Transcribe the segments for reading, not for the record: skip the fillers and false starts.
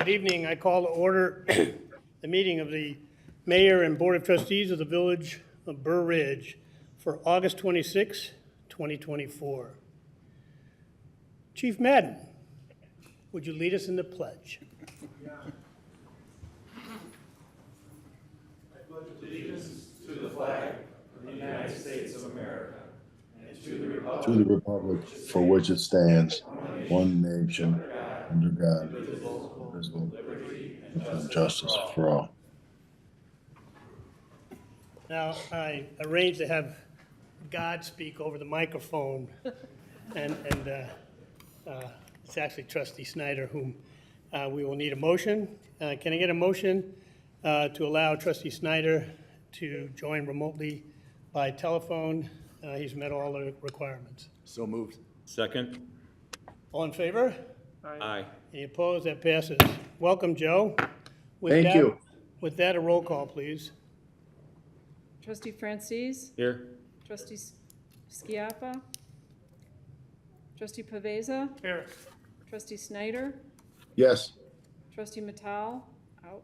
Good evening. I call to order the meeting of the Mayor and Board of Trustees of the Village of Burr Ridge for August 26, 2024. Chief Madden, would you lead us in the pledge? To the republic for which it stands, one nation, under God, indivisible, with justice for all. Now, I arranged to have God speak over the microphone, and it's actually Trustee Snyder whom we will need a motion. Can I get a motion to allow Trustee Snyder to join remotely by telephone? He's met all the requirements. So moved. Second. All in favor? Aye. Any opposed? That passes. Welcome, Joe. Thank you. With that, a roll call, please. Trustee Francis? Here. Trustee Schiappa? Trustee Pavesa? Here. Trustee Snyder? Yes. Trustee Mattal? Out.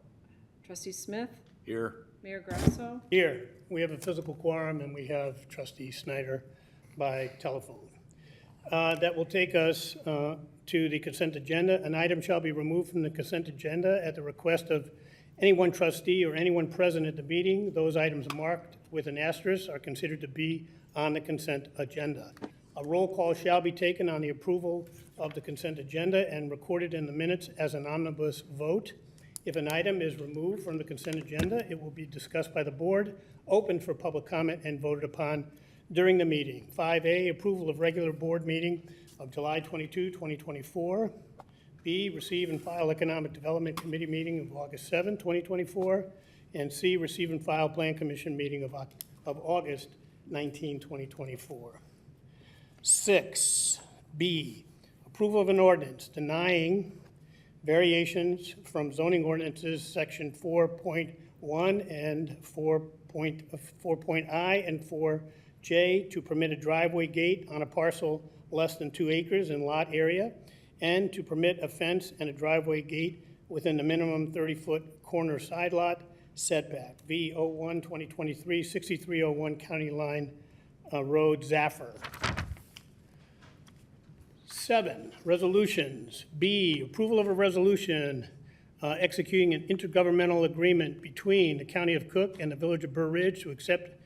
Trustee Smith? Here. Mayor Grasso? Here, we have a physical quorum, and we have Trustee Snyder by telephone. That will take us to the consent agenda. An item shall be removed from the consent agenda at the request of any one trustee or anyone present at the meeting. Those items marked with an asterisk are considered to be on the consent agenda. A roll call shall be taken on the approval of the consent agenda and recorded in the minutes as an omnibus vote. If an item is removed from the consent agenda, it will be discussed by the board, open for public comment, and voted upon during the meeting. 5A, approval of regular board meeting of July 22, 2024. B, receive and file Economic Development Committee meeting of August 7, 2024. And C, receive and file Plan Commission meeting of August 19, 2024. 6B, approval of an ordinance denying variations from zoning ordinances section 4.1 and 4.I and 4J to permit a driveway gate on a parcel less than 2 acres in lot area, and to permit a fence and a driveway gate within the minimum 30-foot corner side lot setback. V01 2023 6301 County Line Road, Zaffer. 7, resolutions. B, approval of a resolution executing an intergovernmental agreement between the County of Cook and the Village of Burr Ridge to accept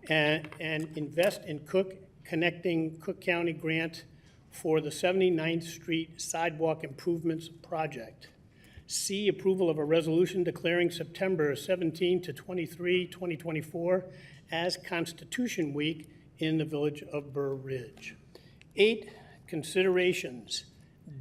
and invest in Cook Connecting Cook County grant for the 79th Street Sidewalk Improvements Project. C, approval of a resolution declaring September 17 to 23, 2024 as Constitution Week in the Village of Burr Ridge. 8, considerations.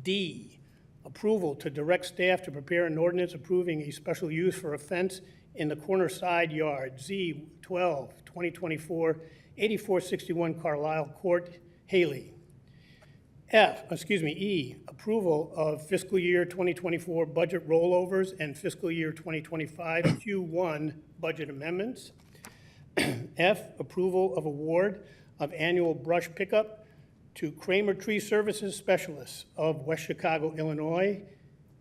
D, approval to direct staff to prepare an ordinance approving a special use for a fence in the corner side yard. Z, 12, 2024, 8461 Carlisle Court, Haley. E, approval of fiscal year 2024 budget rollovers and fiscal year 2025 Q1 budget amendments. F, approval of award of annual brush pickup to Kramer Tree Services Specialists of West Chicago, Illinois,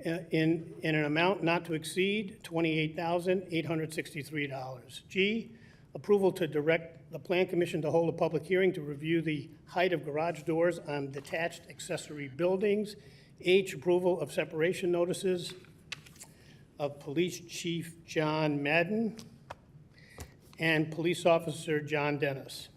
in an amount not to exceed $28,863. G, approval to direct the Plan Commission to hold a public hearing to review the height of garage doors on detached accessory buildings. H, approval of separation notices of Police Chief John Madden and Police Officer John Dennis.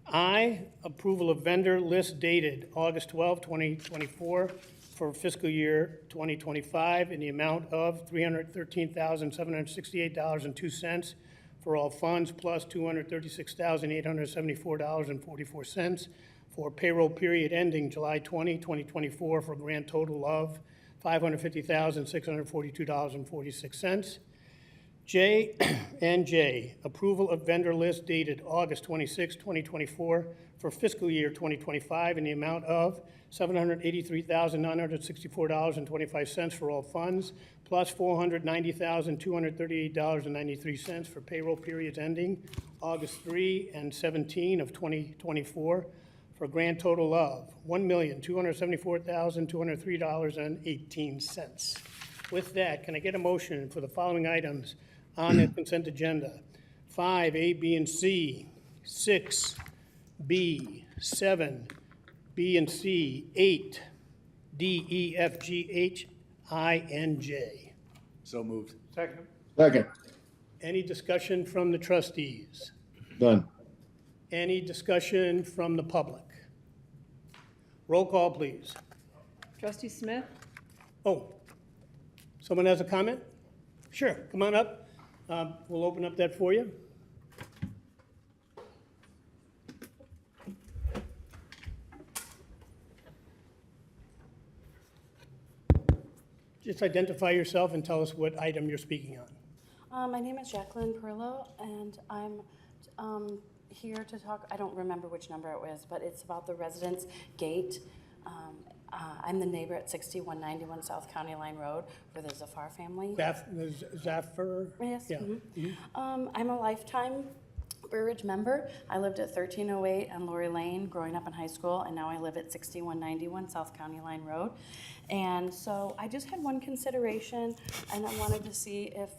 I, approval of vendor list dated August 12, 2024 for fiscal year 2025 in the amount of $313,768.02 for all funds plus $236,874.44 for payroll period ending July 20, 2024 for a grand total of $550,642.46. J and J, approval of vendor list dated August 26, 2024 for fiscal year 2025 in the amount of $783,964.25 for all funds, plus $490,238.93 for payroll periods ending August 3 and 17 of 2024 for a grand total of $1,274,203.18. With that, can I get a motion for the following items on the consent agenda? 5, A, B, and C, 6, B, 7, B and C, 8, D, E, F, G, H, I, and J. So moved. Second. Second. Any discussion from the trustees? Done. Any discussion from the public? Roll call, please. Trustee Smith? Oh, someone has a comment? Sure, come on up. We'll open up that for you. Just identify yourself and tell us what item you're speaking on. My name is Jacqueline Perlo, and I'm here to talk, I don't remember which number it was, but it's about the residence gate. I'm the neighbor at 6191 South County Line Road for the Zafar family. Zaffer? Yes. Yeah. I'm a lifetime Burridge member. I lived at 1308 on Lori Lane growing up in high school, and now I live at 6191 South County Line Road. And so I just had one consideration, and I wanted to see if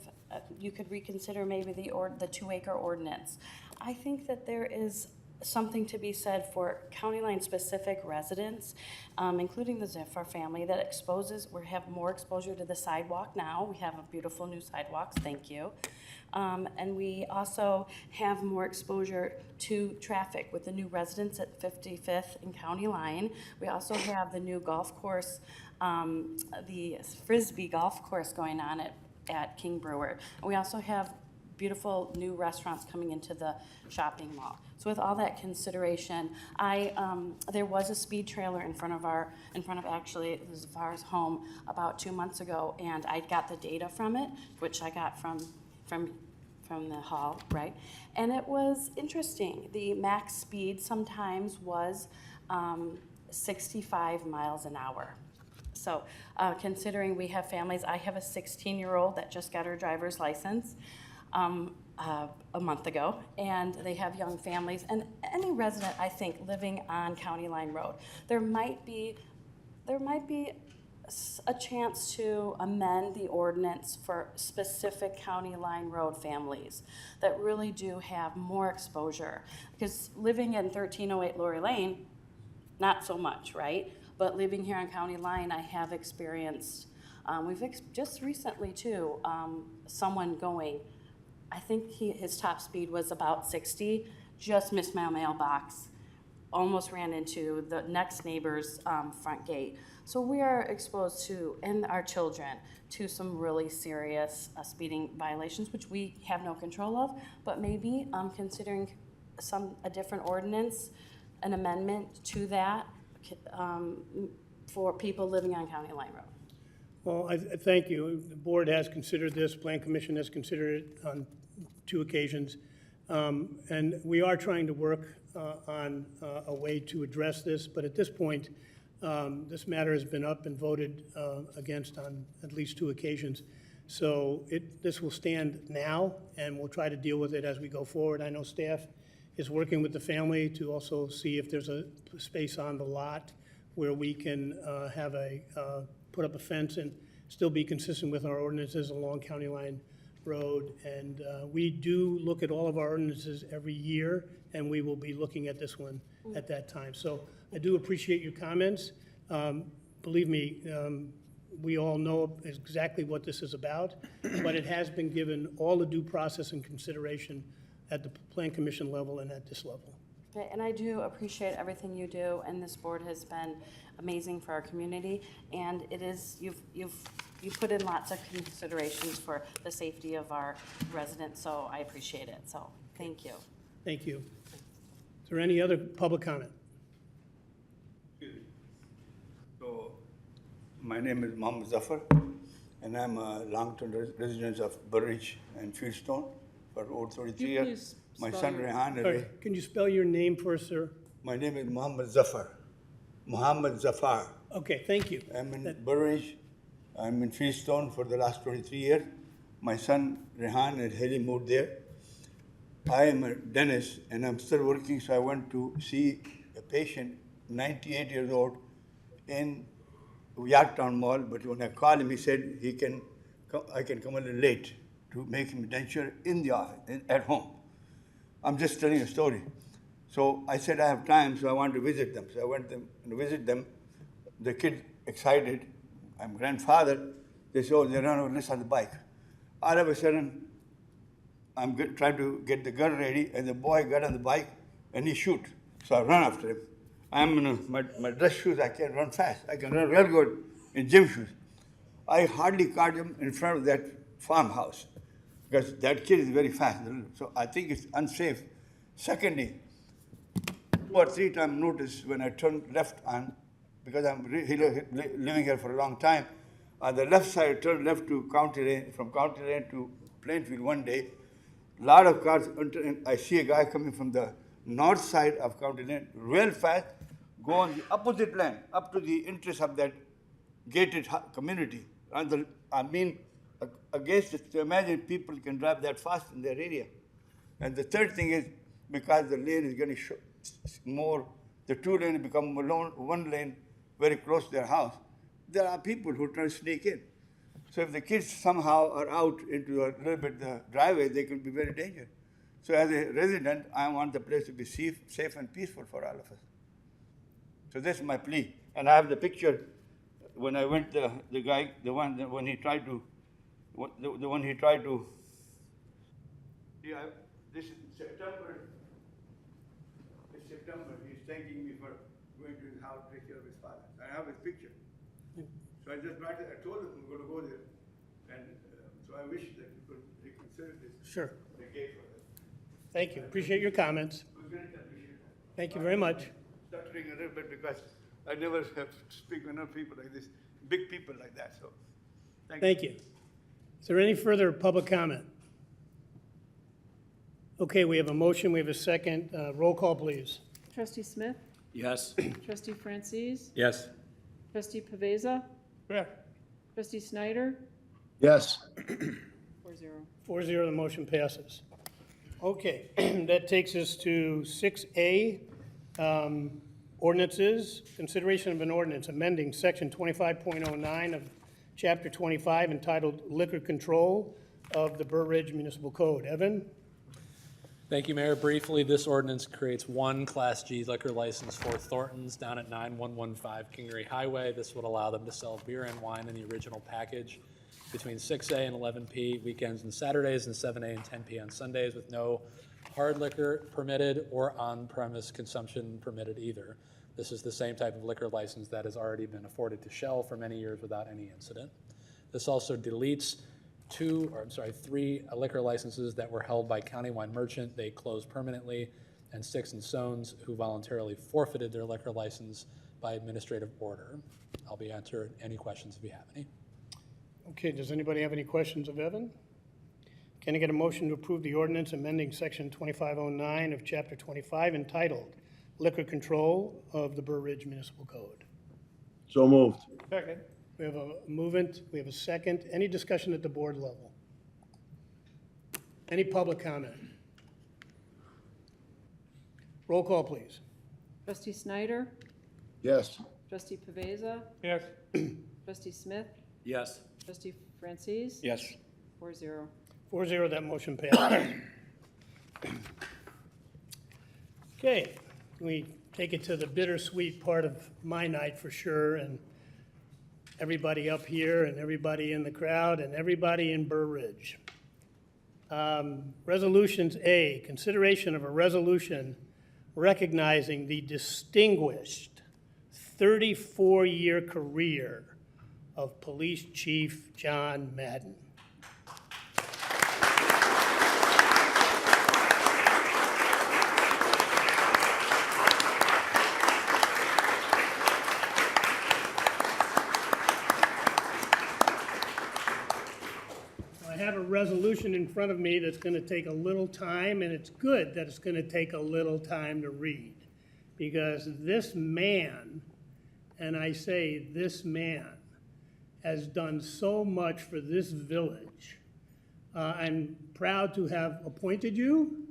you could reconsider maybe the 2-acre ordinance. I think that there is something to be said for county line specific residents, including the Zafar family, that we have more exposure to the sidewalk now. We have beautiful new sidewalks, thank you. And we also have more exposure to traffic with the new residents at 55th and County Line. We also have the new golf course, the Frisbee golf course going on at King Brewer. And we also have beautiful new restaurants coming into the shopping mall. So with all that consideration, there was a speed trailer in front of actually Zafar's home about 2 months ago, and I got the data from it, which I got from the hall, right? And it was interesting. The max speed sometimes was 65 miles an hour. So considering we have families, I have a 16-year-old that just got her driver's license a month ago, and they have young families. And any resident, I think, living on County Line Road, there might be a chance to amend the ordinance for specific County Line Road families that really do have more exposure. Because living in 1308 Lori Lane, not so much, right? But living here on County Line, I have experienced, just recently too, someone going, I think his top speed was about 60, just missed my mailbox, almost ran into the next neighbor's front gate. So we are exposed to, and our children, to some really serious speeding violations, which we have no control of, but maybe considering a different ordinance, an amendment to that for people living on County Line Road. Well, I thank you. The board has considered this, Plan Commission has considered it on 2 occasions. And we are trying to work on a way to address this, but at this point, this matter has been up and voted against on at least 2 occasions. So this will stand now, and we'll try to deal with it as we go forward. I know staff is working with the family to also see if there's a space on the lot where we can put up a fence and still be consistent with our ordinances along County Line Road. And we do look at all of our ordinances every year, and we will be looking at this one at that time. So I do appreciate your comments. Believe me, we all know exactly what this is about, but it has been given all the due process and consideration at the Plan Commission level and at this level. Okay, and I do appreciate everything you do, and this board has been amazing for our community, and it is, you've put in lots of considerations for the safety of our residents, so I appreciate it, so thank you. Thank you. Is there any other public comment? So, my name is Mohammed Zafar, and I'm a long-term resident of Burridge and Fieldstone for over 33 years. Please My spell son your- Rehan, Sorry, can you spell your name first, sir? my name is Mohammed Zafar. Mohammed Zafar. Okay, thank you. I'm in Burridge. I'm in Fieldstone for the last 23 years. My son Rehan and Haley moved there. I am a dentist and I'm still working, so I went to see a patient, 98 years old, in Yorktown Mall, but when I called him, he said I can come a little late to make him denture in the office, at home. I'm just telling a story. So I said I have time, so I want to visit them. So I went them to visit them. The kid excited. I'm grandfather. They say, oh, they run over this on the bike. All of a sudden, I'm trying to get the gun ready, and the boy got on the bike, and he shoot. So I run after him. I'm in my dress shoes. I can't run fast. I can run real good in gym shoes. I hardly caught him in front of that farmhouse because that kid is very fast. So I think it's unsafe. Secondly, 2 or 3 times notice when I turned left on, because I'm living here for a long time, on the left side, turned left to County Lane, from County Lane to Plainfield one day. A lot of cars enter, and I see a guy coming from the north side of County Lane, real fast, go on the opposite lane, up to the entrance of that gated community. Against it, to imagine people can drive that fast in their area. And the third thing is, because the lane is getting more, the 2 lanes become 1 lane very close to their house, there are people who try to sneak in. So if the kids somehow are out into a little bit the driveway, they can be very dangerous. So as a resident, I want the place to be safe and peaceful for all of us. So this is my plea. And I have the picture when I went, the guy, the one when he tried to, the one he tried to, yeah, this is September. It's September. He's thanking me for going to his house to take care of his father. I have his picture. So I just brought it. I told him I'm going to go there. And so I wish that you could reconsider this. Sure. The gate for that. Thank you. Appreciate your comments. I very appreciate that. Thank you very much. Stuttering a little bit because I never have to speak with enough people like this, big people like that. So Thank you. Is there any further public comment? Okay, we have a motion, we have a second. Roll call, please. Trustee Smith? Yes. Trustee Francis? Yes. Trustee Paveza? Trustee Snyder? Yes. 4-0. 4-0, the motion passes. Okay, that takes us to 6A, ordinances. Consideration of an ordinance amending section 25.09 of chapter 25 entitled Liquor Control of the Burr Ridge Municipal Code. Evan? Thank you, Mayor. Briefly, this ordinance creates one Class G liquor license for Thornton's down at 9115 Kingery Highway. This would allow them to sell beer and wine in the original package between 6A and 11P weekends and Saturdays, and 7A and 10P on Sundays, with no hard liquor permitted or on-premise consumption permitted either. This is the same type of liquor license that has already been afforded to Shell for many years without any incident. This also deletes 3 liquor licenses that were held by Countywide Merchant. They closed permanently, and Sticks and Stones, who voluntarily forfeited their liquor license by administrative order. I'll be answering any questions if you have any. Okay, does anybody have any questions of Evan? Can I get a motion to approve the ordinance amending section 2509 of chapter 25 entitled Liquor Control of the Burr Ridge Municipal Code? So moved. Second. We have a movement, we have a second. Any discussion at the board level? Any public comment? Roll call, please. Trustee Snyder? Yes. Trustee Paveza? Yes. Trustee Smith? Yes. Trustee Francis? Yes. 4-0. 4-0, that motion passes. Okay, we take it to the bittersweet part of my night for sure, and everybody up here and everybody in the crowd and everybody in Burr Ridge. Resolutions A, consideration of a resolution recognizing the distinguished 34-year career of Police Chief John Madden. I have a resolution in front of me that's going to take a little time, and it's good that it's going to take a little time to read, because this man, and I say this man, has done so much for this village. I'm proud to have appointed you,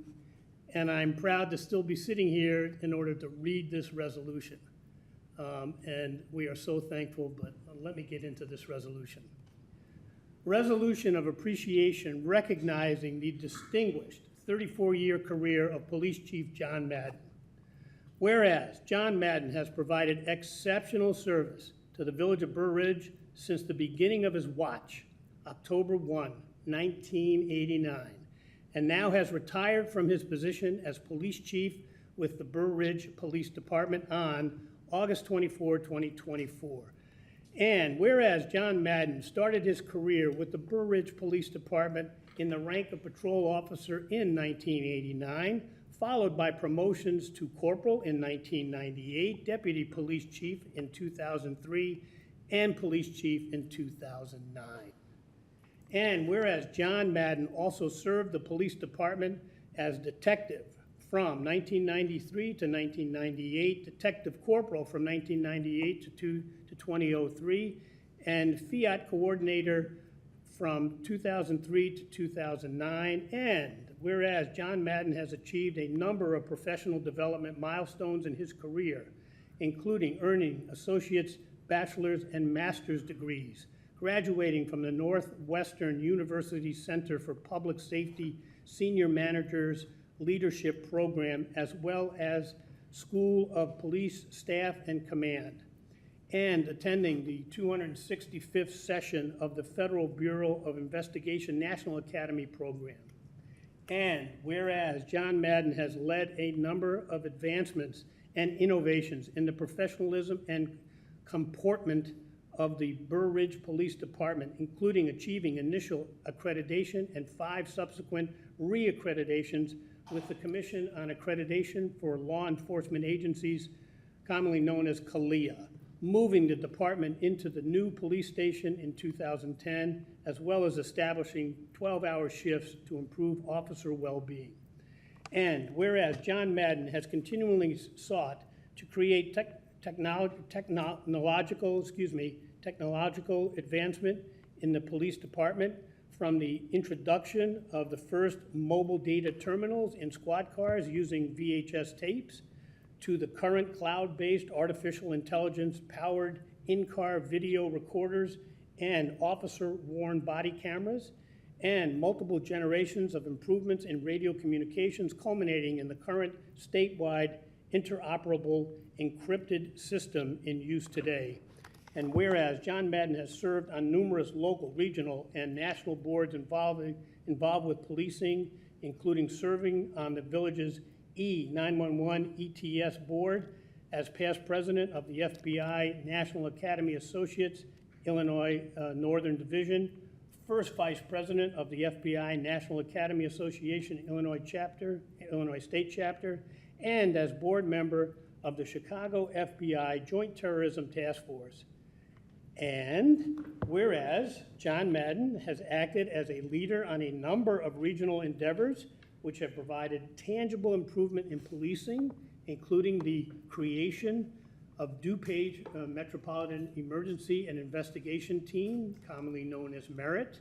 and I'm proud to still be sitting here in order to read this resolution. and we are so thankful, but let me get into this resolution. Resolution of appreciation recognizing the distinguished 34-year career of Police Chief John Madden. Whereas John Madden has provided exceptional service to the village of Burr Ridge since the beginning of his watch, October 1, 1989, and now has retired from his position as police chief with the Burr Ridge Police Department on August 24, 2024. And whereas John Madden started his career with the Burr Ridge Police Department in the rank of patrol officer in 1989, followed by promotions to corporal in 1998, deputy police chief in 2003, and police chief in 2009. And whereas John Madden also served the police department as detective from 1993 to 1998, detective corporal from 1998 to 2003, and Fiat coordinator from 2003 to 2009, and whereas John Madden has achieved a number of professional development milestones in his career, including earning associate's, bachelor's, and master's degrees, graduating from the Northwestern University Center for Public Safety Senior Managers Leadership Program, as well as School of Police Staff and Command, and attending the 265th session of the Federal Bureau of Investigation National Academy Program. And whereas John Madden has led a number of advancements and innovations in the professionalism and comportment of the Burr Ridge Police Department, including achieving initial accreditation and 5 subsequent re-accreditations with the Commission on Accreditation for Law Enforcement Agencies, commonly known as CALEA, moving the department into the new police station in 2010, as well as establishing 12-hour shifts to improve officer well-being. And whereas John Madden has continually sought to create technological advancement in the police department, from the introduction of the first mobile data terminals in squad cars using VHS tapes, to the current cloud-based artificial intelligence-powered in-car video recorders and officer-worn body cameras, and multiple generations of improvements in radio communications culminating in the current statewide interoperable encrypted system in use today. And whereas John Madden has served on numerous local, regional, and national boards involved with policing, including serving on the village's E911 ETS board as past president of the FBI National Academy Associates, Illinois Northern Division, first vice president of the FBI National Academy Association Illinois State Chapter, and as board member of the Chicago FBI Joint Terrorism Task Force. And whereas John Madden has acted as a leader on a number of regional endeavors which have provided tangible improvement in policing, including the creation of DuPage Metropolitan Emergency and Investigation Team, commonly known as MERIT,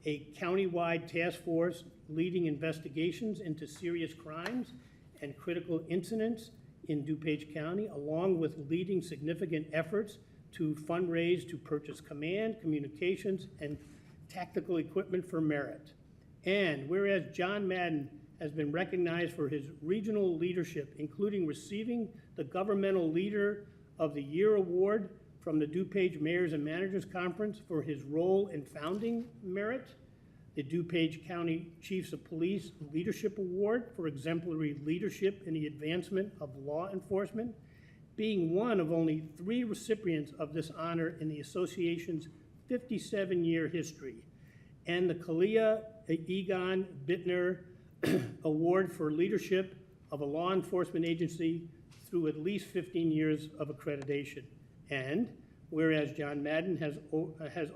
a countywide task force leading investigations into serious crimes and critical incidents in DuPage County, along with leading significant efforts to fundraise to purchase command, communications, and tactical equipment for MERIT. And whereas John Madden has been recognized for his regional leadership, including receiving the Governmental Leader of the Year Award from the DuPage Mayors and Managers Conference for his role in founding MERIT, the DuPage County Chiefs of Police Leadership Award for exemplary leadership in the advancement of law enforcement, being one of only 3 recipients of this honor in the association's 57-year history, and the Kalia Egon Bittner Award for leadership of a law enforcement agency through at least 15 years of accreditation. And whereas John Madden has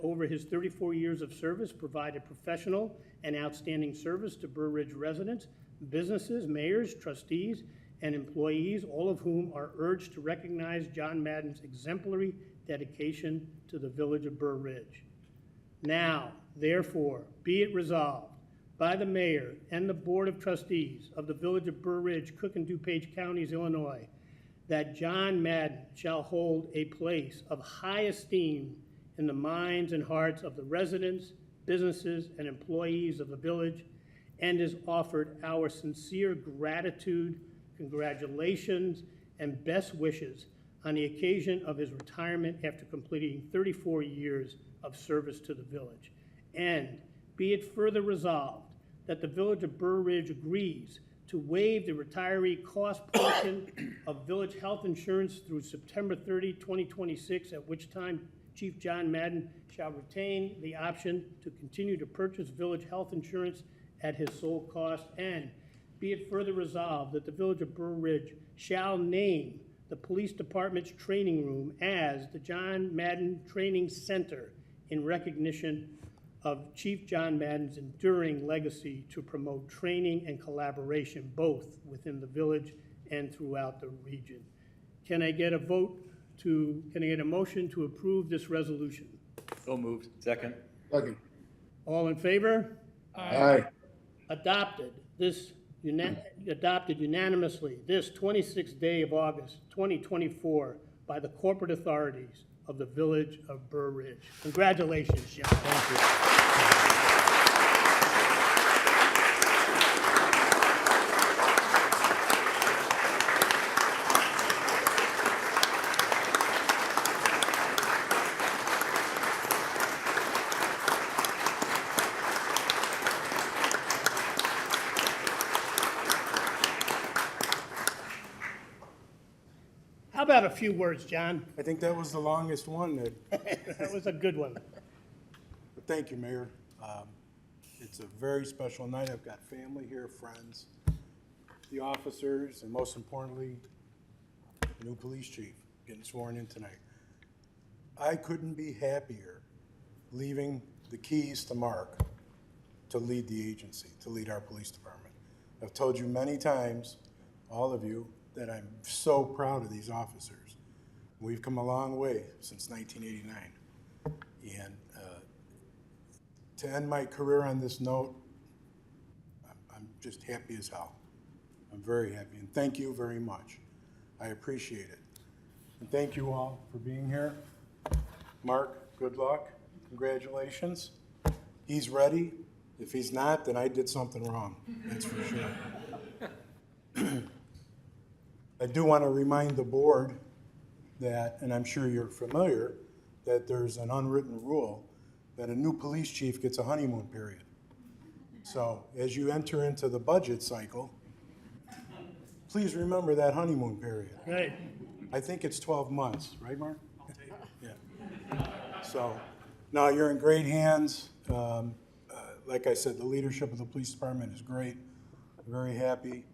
over his 34 years of service provided professional and outstanding service to Burr Ridge residents, businesses, mayors, trustees, and employees, all of whom are urged to recognize John Madden's exemplary dedication to the village of Burr Ridge. Now, therefore, be it resolved by the mayor and the board of trustees of the village of Burr Ridge, Cook and DuPage Counties, Illinois, that John Madden shall hold a place of high esteem in the minds and hearts of the residents, businesses, and employees of the village, and is offered our sincere gratitude, congratulations, and best wishes on the occasion of his retirement after completing 34 years of service to the village. And be it further resolved that the Village of Burr Ridge agrees to waive the retiree cost portion of village health insurance through September 30, 2026, at which time Chief John Madden shall retain the option to continue to purchase village health insurance at his sole cost. And be it further resolved that the Village of Burr Ridge shall name the police department's training room as the John Madden Training Center in recognition of Chief John Madden's enduring legacy to promote training and collaboration both within the village and throughout the region. Can I get a motion to approve this resolution? So moved. Second. Second. All in favor? Aye. Adopted unanimously this 26th day of August, 2024, by the corporate authorities of the Village of Burr Ridge. Congratulations, John. Thank you. How about a few words, John? I think that was the longest one. That was a good one. But thank you, Mayor. It's a very special night. I've got family here, friends, the officers, and most importantly, the new police chief getting sworn in tonight. I couldn't be happier leaving the keys to Mark to lead the agency, to lead our police department. I've told you many times, all of you, that I'm so proud of these officers. We've come a long way since 1989. And to end my career on this note, I'm just happy as hell. I'm very happy, and thank you very much. I appreciate it. And thank you all for being here. Mark, good luck. Congratulations. He's ready. If he's not, then I did something wrong. That's for sure. I do want to remind the board that, and I'm sure you're familiar, that there's an unwritten rule that a new police chief gets a honeymoon period. So as you enter into the budget cycle, please remember that honeymoon period. Right. I think it's 12 months, right, Mark? Yeah. So, no, you're in great hands. Like I said, the leadership of the police department is great. I'm very happy.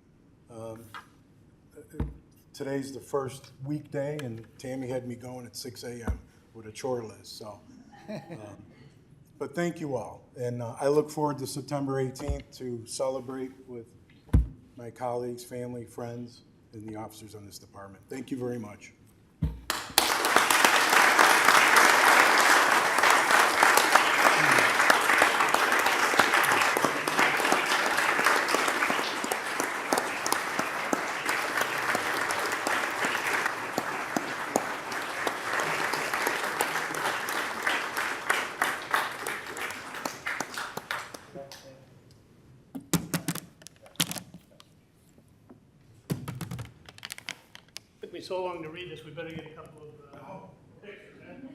Today's the first weekday, and Tammy had me going at 6 a.m. with a chore list. So, but thank you all, and I look forward to September 18th to celebrate with my colleagues, family, friends, and the officers on this department. Thank you very much. Took me so long to read this, we better get a couple of pictures, man.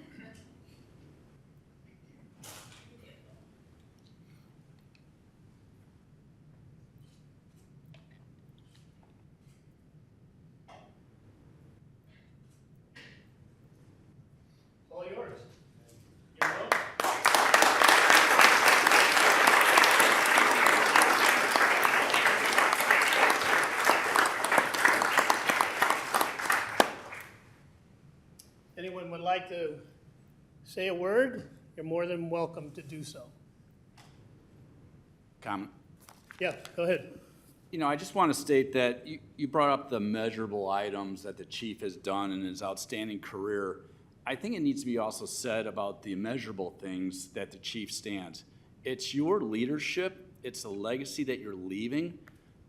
All yours. You're welcome. Anyone would like to say a word, you're more than welcome to do so. Comment. Yeah, go ahead. You know, I just want to state that you brought up the measurable items that the chief has done in his outstanding career. I think it needs to be also said about the immeasurable things that the chief stands. It's your leadership, it's the legacy that you're leaving.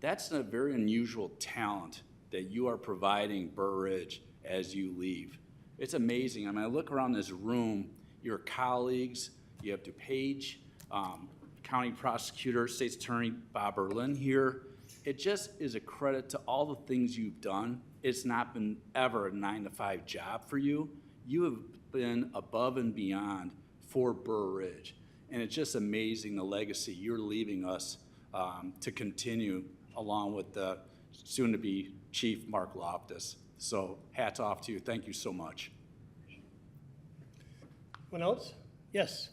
That's a very unusual talent that you are providing Burr Ridge as you leave. It's amazing. I mean, I look around this room, your colleagues, you have DuPage, County Prosecutor, State's Attorney Bob Berlin here. It just is a credit to all the things you've done. It's not been ever a 9-to-5 job for you. You have been above and beyond for Burr Ridge. And it's just amazing the legacy you're leaving us to continue along with the soon-to-be Chief Mark Loftus. So hats off to you. Thank you so much. Anyone else? Yes.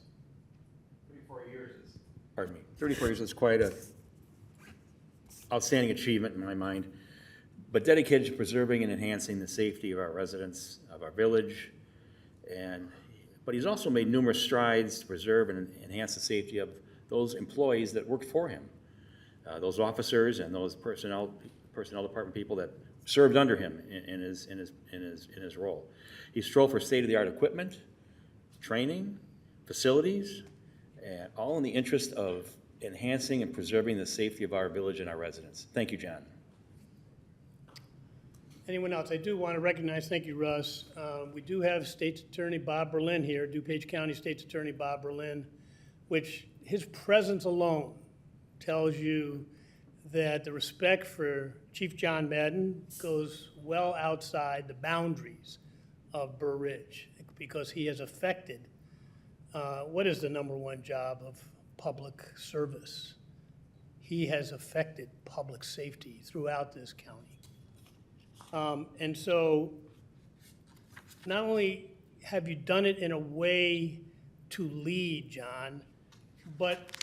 34 years is quite a outstanding achievement in my mind, but dedicated to preserving and enhancing the safety of our residents, of our village, but he's also made numerous strides to preserve and enhance the safety of those employees that worked for him, those officers and those personnel department people that served under him in his role. He strove for state-of-the-art equipment, training, facilities, and all in the interest of enhancing and preserving the safety of our village and our residents. Thank you, John. Anyone else? I do want to recognize, thank you, Russ. We do have State's Attorney Bob Berlin here, DuPage County State's Attorney Bob Berlin, which his presence alone tells you that the respect for Chief John Madden goes well outside the boundaries of Burr Ridge, because he has affected what is the number one job of public service? He has affected public safety throughout this county. And so not only have you done it in a way to lead, John, but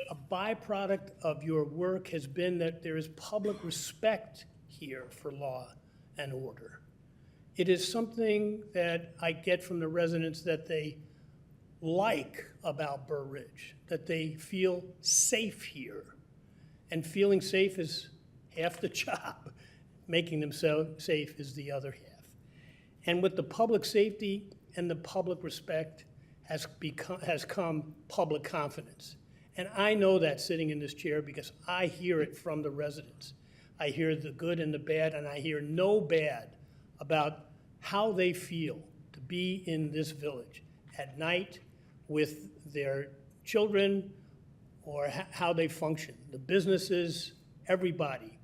a byproduct of your work has been that there is public respect here for law and order. It is something that I get from the residents that they like about Burr Ridge, that they feel safe here. And feeling safe is half the job. Making them safe is the other half. And with the public safety and the public respect has come public confidence. And I know that sitting in this chair because I hear it from the residents. I hear the good and the bad, and I hear no bad about how they feel to be in this village at night with their children, or how they function, the businesses, everybody.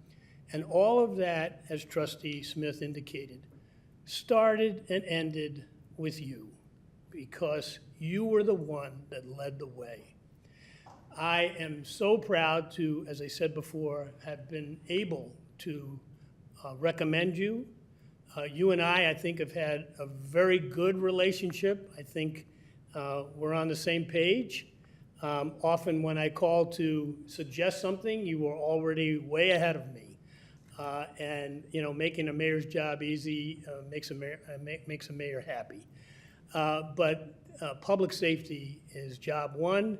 And all of that, as Trustee Smith indicated, started and ended with you, because you were the one that led the way. I am so proud to, as I said before, have been able to recommend you. You and I think, have had a very good relationship. I think we're on the same page. Often when I call to suggest something, you were already way ahead of me. And making a mayor's job easy makes a mayor happy. But public safety is job one.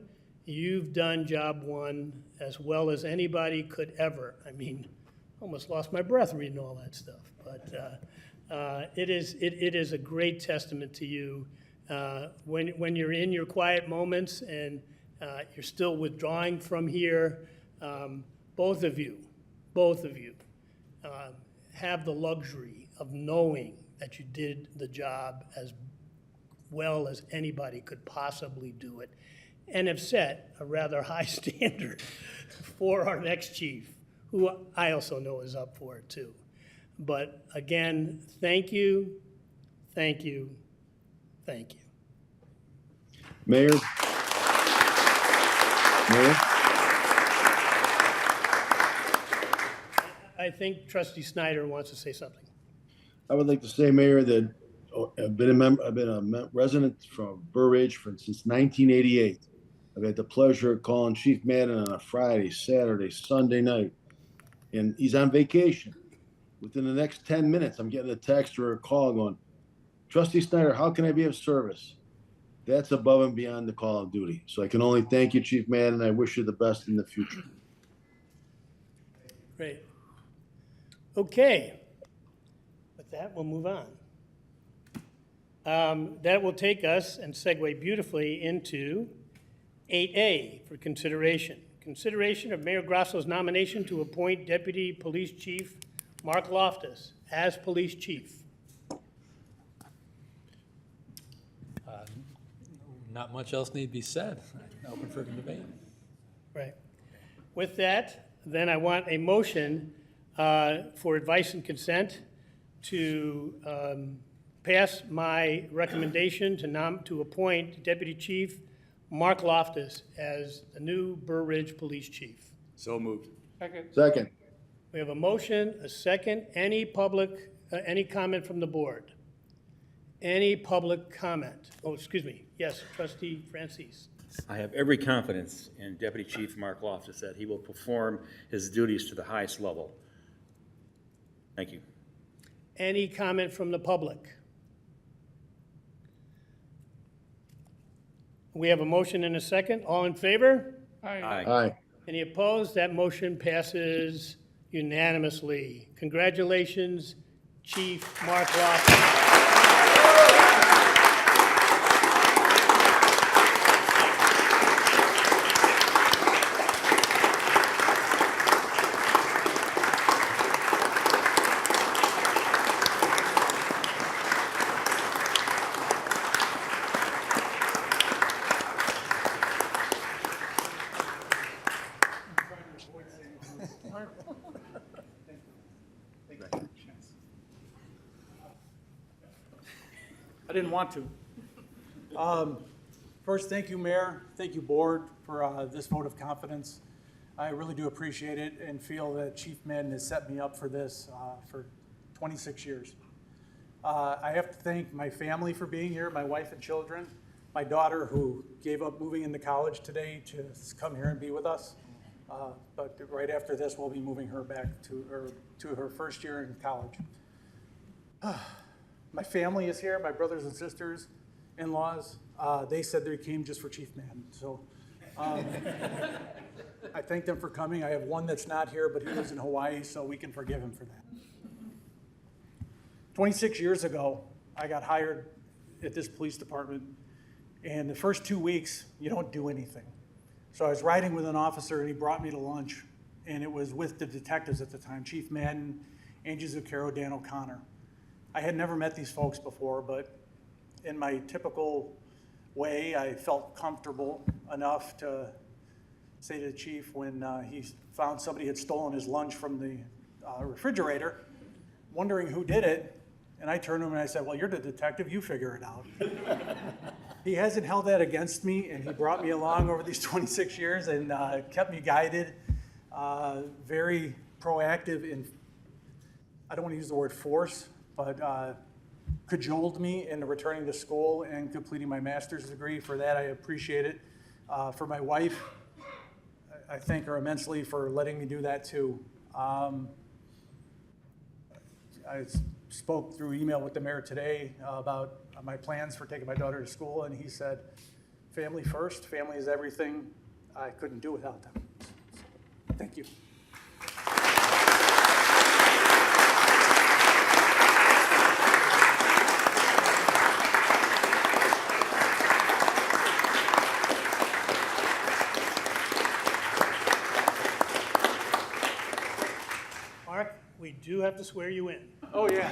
You've done job one as well as anybody could ever. I mean, almost lost my breath reading all that stuff. But it is a great testament to you. When you're in your quiet moments and you're still withdrawing from here, both of you have the luxury of knowing that you did the job as well as anybody could possibly do it, and have set a rather high standard for our next chief, who I also know is up for it too. But again, thank you. Mayor? I think Trustee Snyder wants to say something. I would like to say, Mayor, that I've been a resident from Burr Ridge since 1988. I've had the pleasure of calling Chief Madden on a Friday, Saturday, Sunday night, and he's on vacation. Within the next 10 minutes, I'm getting a text or a call going, Trustee Snyder, how can I be of service? That's above and beyond the call of duty. So I can only thank you, Chief Madden. I wish you the best in the future. Great. Okay. With that, we'll move on. That will take us and segue beautifully into 8A for consideration. Consideration of Mayor Grasso's nomination to appoint Deputy Police Chief Mark Loftus as police chief. Not much else need be said. Open for debate. Right. With that, then I want a motion for advice and consent to pass my recommendation to appoint Deputy Chief Mark Loftus as the new Burr Ridge Police Chief. So moved. Second. We have a motion, a second. Any public, any comment from the board? Any public comment? Oh, excuse me. Yes, Trustee Francis. I have every confidence in Deputy Chief Mark Loftus that he will perform his duties to the highest level. Thank you. Any comment from the public? We have a motion and a second. All in favor? Aye. Aye. Any opposed? That motion passes unanimously. Congratulations, Chief Mark Loftus. I didn't want to. First, thank you, Mayor. Thank you, Board, for this vote of confidence. I really do appreciate it and feel that Chief Madden has set me up for this for 26 years. I have to thank my family for being here, my wife and children, my daughter who gave up moving into college today to come here and be with us. But right after this, we'll be moving her back to her first year in college. My family is here, my brothers and sisters, in-laws. They said they came just for Chief Madden. So I thank them for coming. I have one that's not here, but he lives in Hawaii, so we can forgive him for that. 26 years ago, I got hired at this police department, and the first 2 weeks, you don't do anything. So I was riding with an officer, and he brought me to lunch, and it was with the detectives at the time, Chief Madden, Angie Zuccaro, Dan O'Connor. I had never met these folks before, but in my typical way, I felt comfortable enough to say to the chief when he found somebody had stolen his lunch from the refrigerator, wondering who did it. And I turned to him and I said, well, you're the detective, you figure it out. He hasn't held that against me, and he brought me along over these 26 years and kept me guided, very proactive in, I don't want to use the word force, but cajoled me into returning to school and completing my master's degree. For that, I appreciate it. For my wife, I thank her immensely for letting me do that too. I spoke through email with the mayor today about my plans for taking my daughter to school, and he said, family first, family is everything. I couldn't do without them. Thank you. Mark, we do have to swear you in. Oh, yeah.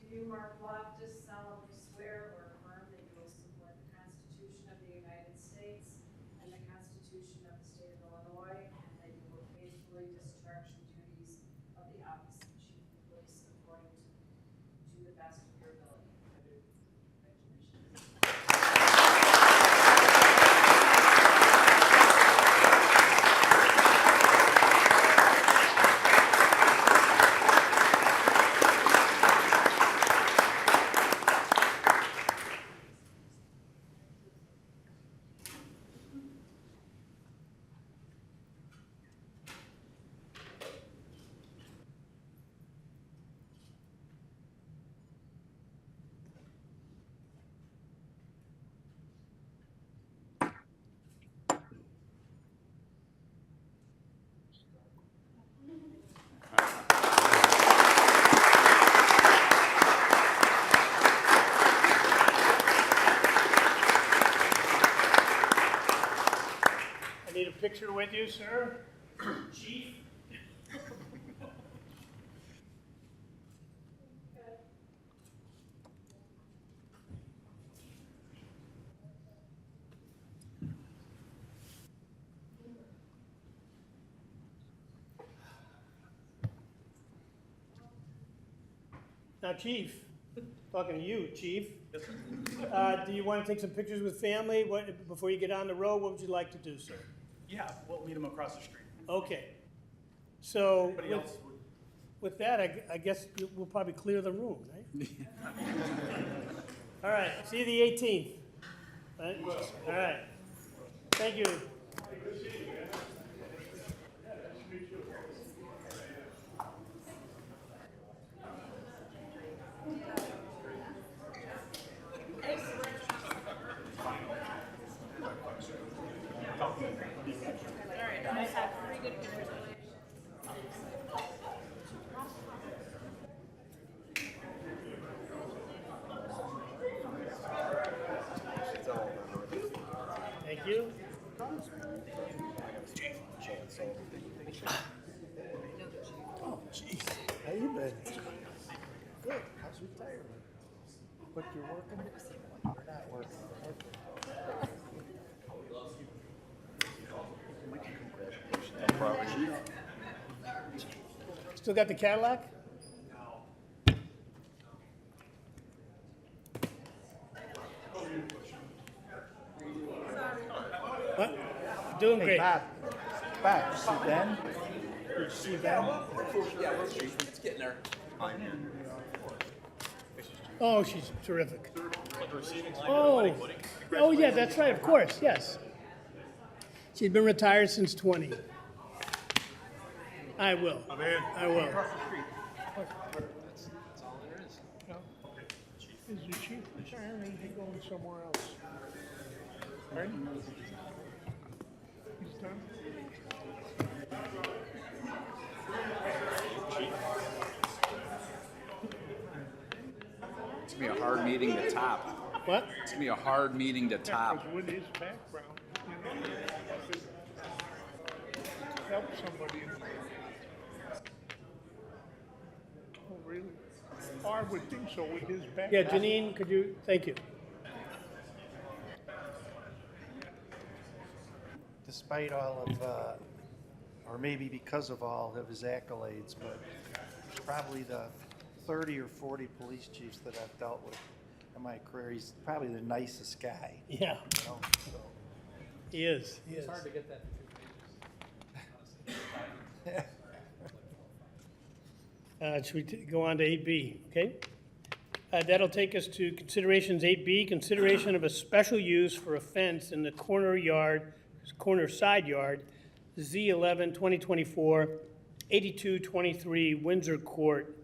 Do you, Mark Loftus, solemnly swear or affirm that you will support the Constitution of the United States and the Constitution of the State of Illinois, and that you will faithfully discharge the duties of the office of Chief of Police according to the best of your ability? Congratulations. I need a picture with you, sir. Chief? Now, Chief, talking to you, Chief. Do you want to take some pictures with family before you get on the road? What would you like to do, sir? Yeah, we'll meet him across the street. Okay. So Anybody else? with that, I guess we'll probably clear the room, right? All right, see you the 18th. Right? All right. Thank you. Thank you. Oh, jeez. How you been? Good. How's retirement? But you're working? You're not working. Still got the Cadillac? What? Doing Hey, great. Bob. Bob, you see Ben? Did you see Ben? It's getting there. Oh, she's terrific. Oh, oh yeah, that's right, of course, yes. She's been retired since 20. I will. I will. Is the chief retiring or is he going somewhere else? Right? He's done? It's gonna be a hard meeting to top. What? It's gonna be a hard meeting to top. With his background, you know, help somebody. Oh, really? Oh, I would think so with his background. Yeah, Janine, could you, thank you. Despite all of, or maybe because of all of his accolades, but probably the 30 or 40 police chiefs that I've dealt with in my career, he's probably the nicest guy. Yeah, You know, so. he is, he is. It's hard to get that in 2 pages. Should we go on to 8B, okay? That'll take us to considerations 8B, consideration of a special use for a fence in the corner side yard, Z11 2024, 8223 Windsor Court,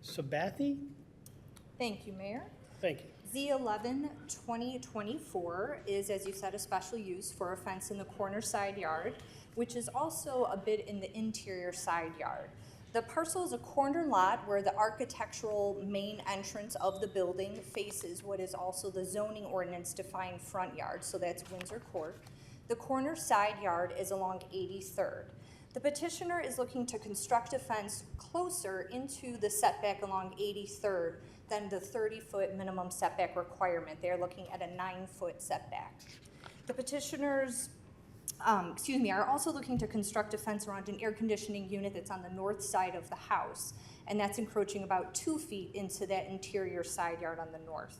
Sabathie? Thank you, Mayor. Thank you. Z11 2024 is, as you said, a special use for a fence in the corner side yard, which is also a bit in the interior side yard. The parcel is a corner lot where the architectural main entrance of the building faces what is also the zoning ordinance defined front yard, so that's Windsor Court. The corner side yard is along 83rd. The petitioner is looking to construct a fence closer into the setback along 83rd than the 30-foot minimum setback requirement. They're looking at a 9-foot setback. The petitioners are also looking to construct a fence around an air conditioning unit that's on the north side of the house, and that's encroaching about 2 feet into that interior side yard on the north.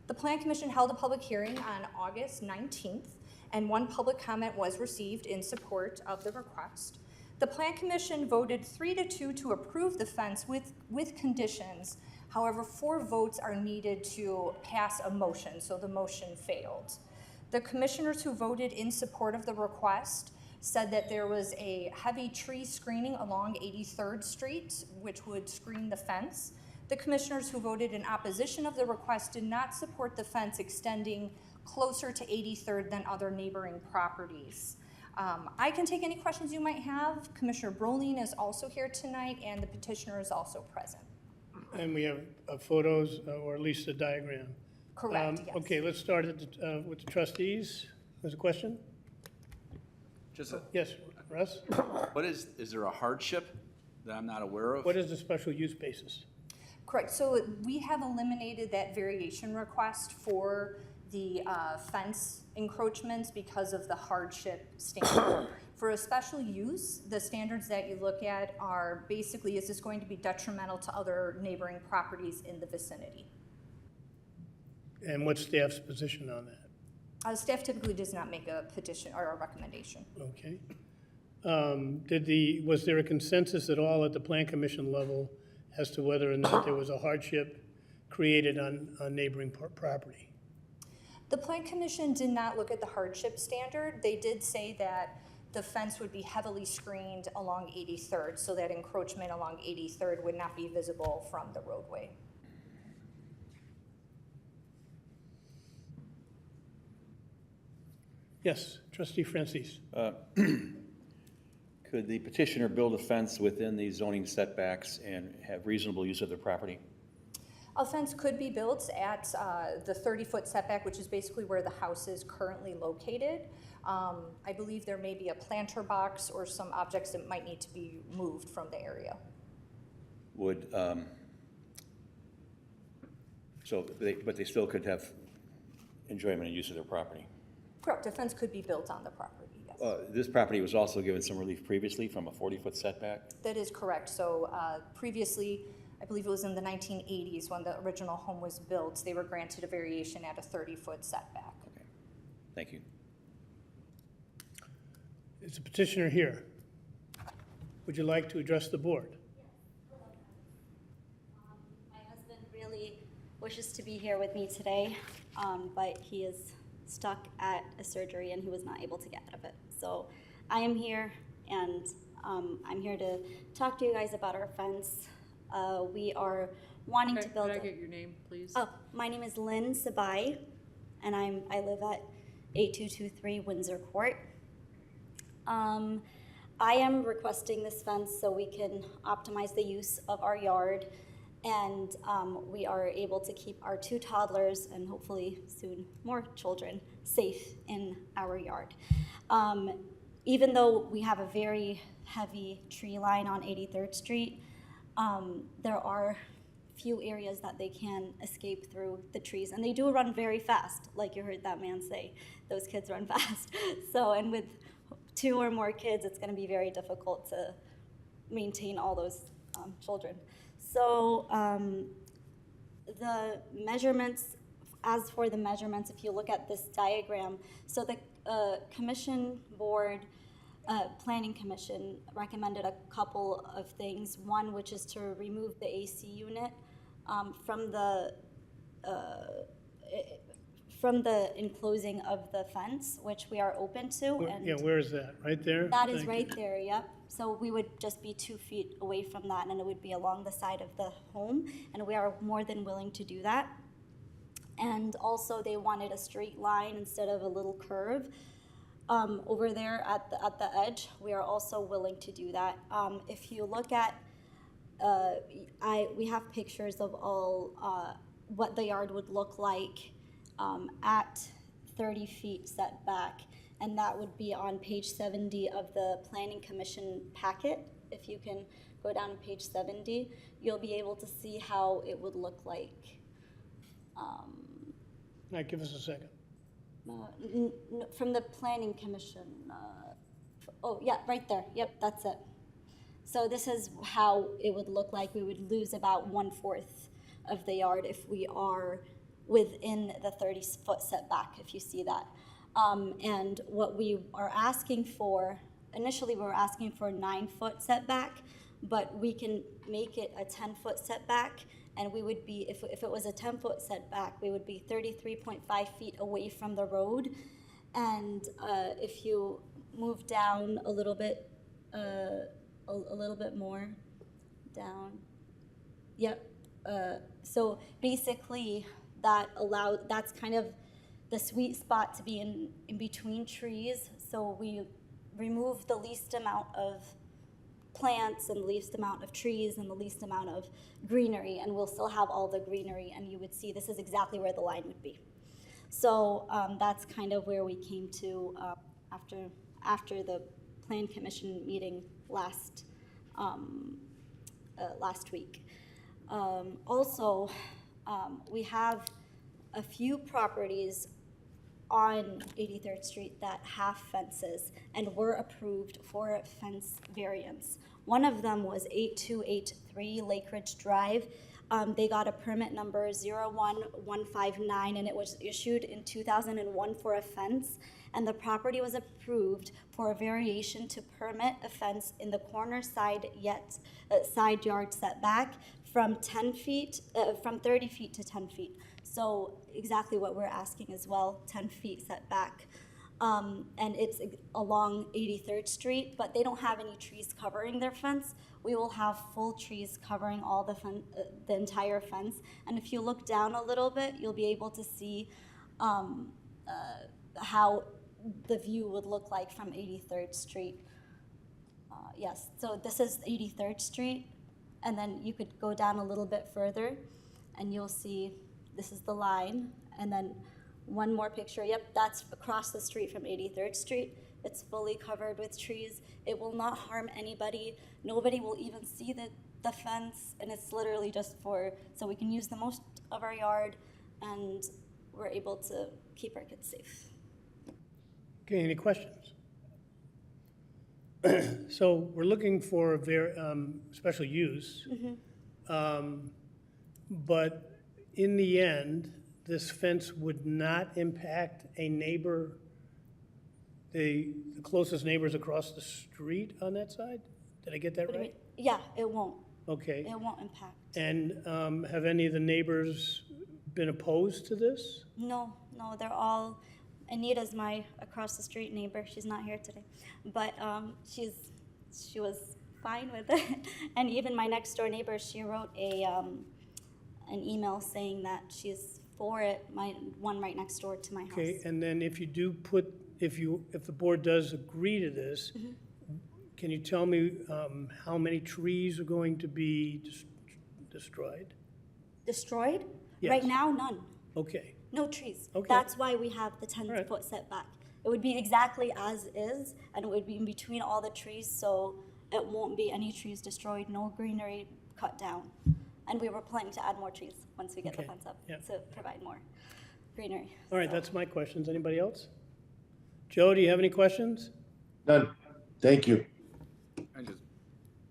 The Plan Commission held a public hearing on August 19th, and one public comment was received in support of the request. The Plan Commission voted 3-2 to approve the fence with conditions. However, 4 votes are needed to pass a motion, so the motion failed. The commissioners who voted in support of the request said that there was a heavy tree screening along 83rd Street, which would screen the fence. The commissioners who voted in opposition of the request did not support the fence extending closer to 83rd than other neighboring properties. I can take any questions you might have. Commissioner Brolin is also here tonight, and the petitioner is also present. And we have photos, or at least a diagram. Correct, yes. Okay, let's start with the trustees. There's a question? Just a, Yes, Russ? What is there a hardship that I'm not aware of? What is the special use basis? Correct, so we have eliminated that variation request for the fence encroachments because of the hardship standard. For a special use, the standards that you look at are basically, is this going to be detrimental to other neighboring properties in the vicinity? And what's staff's position on that? Staff typically does not make a petition or a recommendation. Okay. Was there a consensus at all at the Plan Commission level as to whether or not there was a hardship created on neighboring property? The Plan Commission did not look at the hardship standard. They did say that the fence would be heavily screened along 83rd, so that encroachment along 83rd would not be visible from the roadway. Yes, Trustee Francis. Could the petitioner build a fence within the zoning setbacks and have reasonable use of their property? A fence could be built at the 30-foot setback, which is basically where the house is currently located. I believe there may be a planter box or some objects that might need to be moved from the area. But they still could have enjoyment and use of their property? Correct, a fence could be built on the property, yes. This property was also given some relief previously from a 40-foot setback? That is correct. So previously, I believe it was in the 1980s when the original home was built, they were granted a variation at a 30-foot setback. Okay, thank you. Is the petitioner here? Would you like to address the board? My husband really wishes to be here with me today, but he is stuck at a surgery and he was not able to get out of it. So I am here, and I'm here to talk to you guys about our fence. We are wanting to build. Could I get your name, please? Oh, my name is Lynn Sabai, and I live at 8223 Windsor Court. I am requesting this fence so we can optimize the use of our yard, and we are able to keep our 2 toddlers and hopefully soon more children safe in our yard. Even though we have a very heavy tree line on 83rd Street, there are few areas that they can escape through the trees, and they do run very fast, like you heard that man say. Those kids run fast. So, and with 2 or more kids, it's going to be very difficult to maintain all those children. So the measurements, as for the measurements, if you look at this diagram, so the commission board, planning commission recommended a couple of things. One, which is to remove the AC unit from the enclosing of the fence, which we are open to. Yeah, where is that? Right there? That is Thank right you. there, yep. So we would just be 2 feet away from that, and it would be along the side of the home, and we are more than willing to do that. And also, they wanted a straight line instead of a little curve over there at the edge. We are also willing to do that. If you look at, we have pictures of all what the yard would look like at 30 feet setback, and that would be on page 70 of the Planning Commission packet. If you can go down to page 70, you'll be able to see how it would look like. Now, give us a second. From the Planning Commission. Oh, yeah, right there. Yep, that's it. So this is how it would look like. We would lose about 1/4 of the yard if we are within the 30-foot setback, if you see that. And what we are asking for, initially we were asking for a 9-foot setback, but we can make it a 10-foot setback, and we would be, if it was a 10-foot setback, we would be 33.5 feet away from the road. And if you move down a little bit more down, yep. So basically, that's kind of the sweet spot to be in between trees. So we remove the least amount of plants and the least amount of trees and the least amount of greenery, and we'll still have all the greenery, and you would see this is exactly where the line would be. So that's kind of where we came to after the Plan Commission meeting last week. Also, we have a few properties on 83rd Street that have fences and were approved for a fence variance. One of them was 8283 Lake Ridge Drive. They got a permit number 01159, and it was issued in 2001 for a fence, and the property was approved for a variation to permit a fence in the corner side yard setback from 30 feet to 10 feet. So exactly what we're asking as well, 10 feet setback. And it's along 83rd Street, but they don't have any trees covering their fence. We will have full trees covering all the entire fence. And if you look down a little bit, you'll be able to see how the view would look like from 83rd Street. Yes, so this is 83rd Street, and then you could go down a little bit further, and you'll see this is the line, and then one more picture. Yep, that's across the street from 83rd Street. It's fully covered with trees. It will not harm anybody. Nobody will even see the fence, and it's literally just so we can use the most of our yard, and we're able to keep our kids safe. Okay, any questions? So we're looking for a special use, but in the end, this fence would not impact a neighbor, the closest neighbors across the street on that side? Did I get that right? Yeah, it won't. Okay. It won't impact. And have any of the neighbors been opposed to this? No, they're all, Anita's my across the street neighbor. She's not here today, but she was fine with it. And even my next door neighbor, she wrote an email saying that she's for it, my one right next door to my house. Okay, and then if you do if the board does agree to this, can you tell me how many trees are going to be destroyed? Destroyed? Yes. Right now, none. Okay, No trees. Okay. That's why we have the 10 Alright. foot setback. It would be exactly as is, and it would be in between all the trees, so it won't be any trees destroyed, no greenery cut down. And we were planning to add more trees once we get the Okay, fence up yeah. to provide more greenery. all right, that's my questions. Anybody else? Joe, do you have any questions? None. Thank you.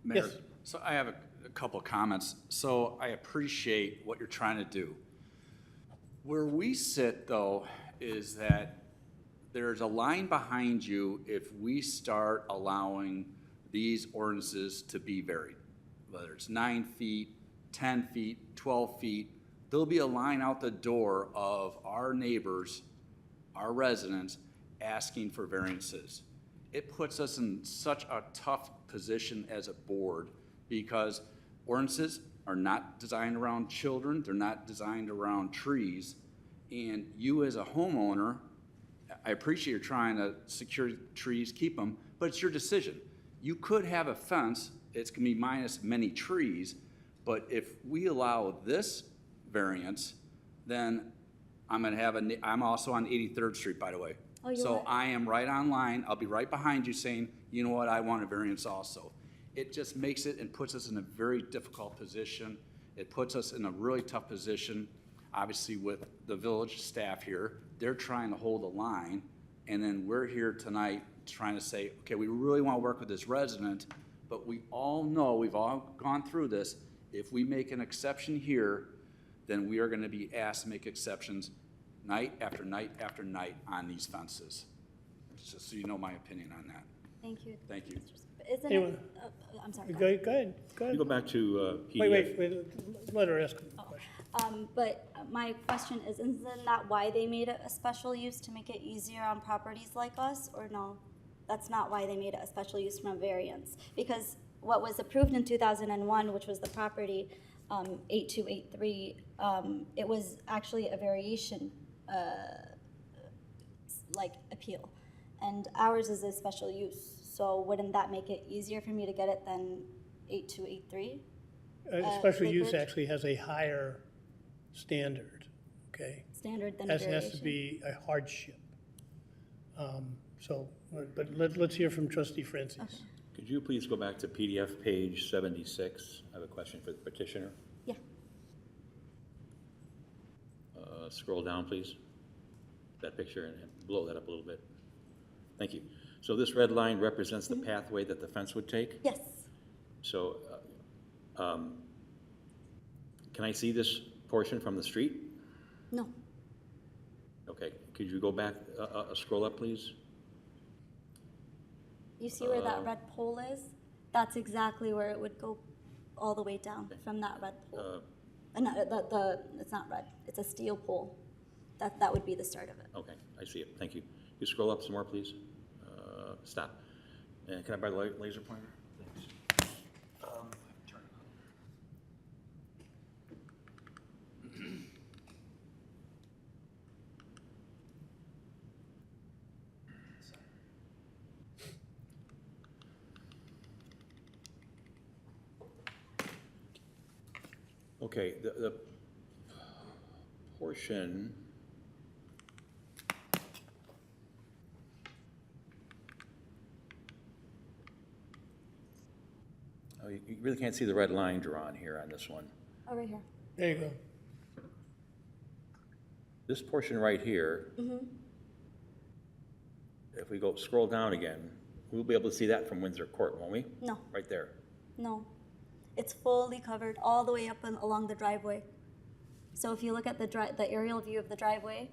Mayor, Yes. so I have a couple comments. So I appreciate what you're trying to do. Where we sit, though, is that there's a line behind you if we start allowing these ordinances to be varied, whether it's 9 feet, 10 feet, 12 feet. There'll be a line out the door of our neighbors, our residents, asking for variances. It puts us in such a tough position as a board because ordinances are not designed around children, they're not designed around trees, and you as a homeowner, I appreciate you're trying to secure trees, keep them, but it's your decision. You could have a fence, it's gonna be minus many trees, but if we allow this variance, then I'm gonna have I'm also on 83rd Street, by the way. Oh, you So are? I am right on line, I'll be right behind you saying, you know what, I want a variance also. It just makes it and puts us in a very difficult position. It puts us in a really tough position, obviously with the village staff here. They're trying to hold a line, and then we're here tonight trying to say, okay, we really want to work with this resident, but we all know, we've all gone through this, if we make an exception here, then we are going to be asked to make exceptions night after night after night on these fences. Just so you know my opinion on that. Thank you. Thank you. Isn't Anyway. it, I'm sorry. Go ahead. You go back to Wait, PDF. let her ask a question. But my question is, isn't that why they made it a special use, to make it easier on properties like us, or no? That's not why they made it a special use from a variance. Because what was approved in 2001, which was the property 8283, it was actually a variation like appeal. And ours is a special use. So wouldn't that make it easier for me to get it than 8283? Special Lake use Ridge? actually has a higher standard, okay? Standard than a As variation? has to be a hardship. So, but let's hear from trustee Francis. Could you please go back to PDF page 76? I have a question for the petitioner. Yeah. Scroll down, please. That picture, and blow that up a little bit. Thank you. So this red line represents the pathway that the fence would take? Yes. So, can I see this portion from the street? No. Okay, could you go back, scroll up, please? You see where that red pole is? That's exactly where it would go all the way down from that red pole. And it's not red, it's a steel pole. That would be the start of it. Okay, I see it, thank you. You scroll up some more, please? Stop. And can I buy the laser pointer? Thanks. Turn it on. Okay, the portion you really can't see the red line drawn here on this one. Oh, right here. There you go. This portion right here, if we go scroll down again, we'll be able to see that from Windsor Court, won't we? No. Right there. No. It's fully covered all the way up and along the driveway. So if you look at the aerial view of the driveway,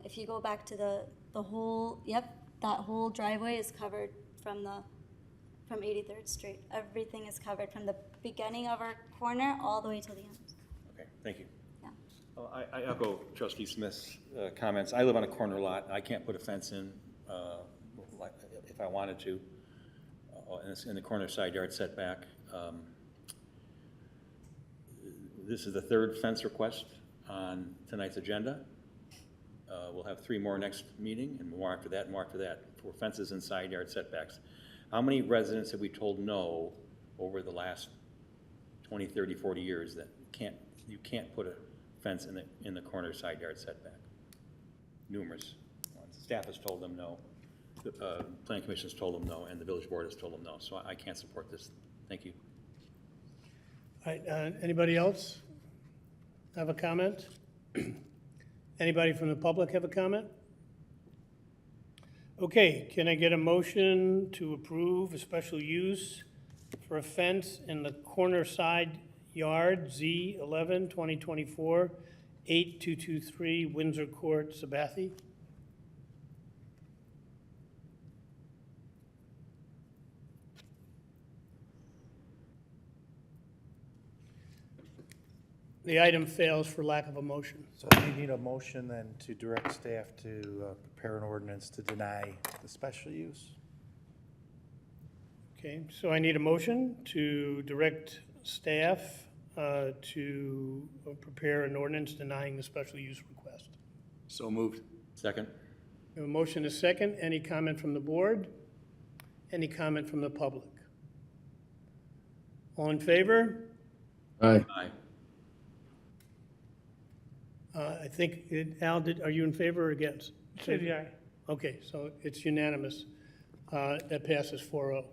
if you go back to the whole, that whole driveway is covered from 83rd Street. Everything is covered from the beginning of our corner all the way to the end. Okay, thank you. Yeah. Well, I echo Trustee Smith's comments. I live on a corner lot. I can't put a fence in like if I wanted to, in the corner side yard setback. This is the third fence request on tonight's agenda. We'll have 3 more next meeting, and more after that, and more after that, for fences and side yard setbacks. How many residents have we told no over the last 20, 30, 40 years that you can't put a fence in the corner side yard setback? Numerous ones. Staff has told them no. The Planning Commission has told them no, and the Village Board has told them no. So I can't support this. Thank you. All right, anybody else have a comment? Anybody from the public have a comment? Okay, can I get a motion to approve a special use for a fence in the corner side yard, Z11, 2024, 8223 Windsor Court, Sabathie? The item fails for lack of a motion. So we need a motion then to direct staff to prepare an ordinance to deny the special use. Okay, so I need a motion to direct staff to prepare an ordinance denying the special use request. So moved. Second. We have a motion is second. Any comment from the board? Any comment from the public? All in favor? Aye. Aye. I think, Al, are you in favor or against? Aye. Okay, so it's unanimous. That passes 4-0.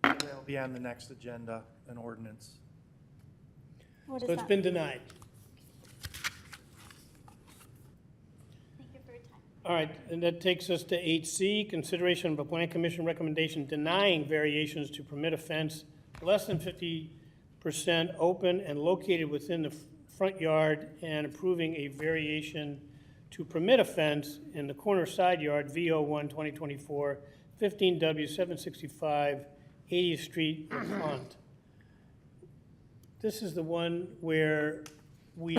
That'll be on the next agenda, an ordinance. What So is it's that? been denied. Thank you for your time. All right, and that takes us to 8C, consideration of a plan commission recommendation denying variations to permit a fence less than 50% open and located within the front yard and approving a variation to permit a fence in the corner side yard, VO1 2024, 15W 765, 80th Street, Vermont. This is the one where we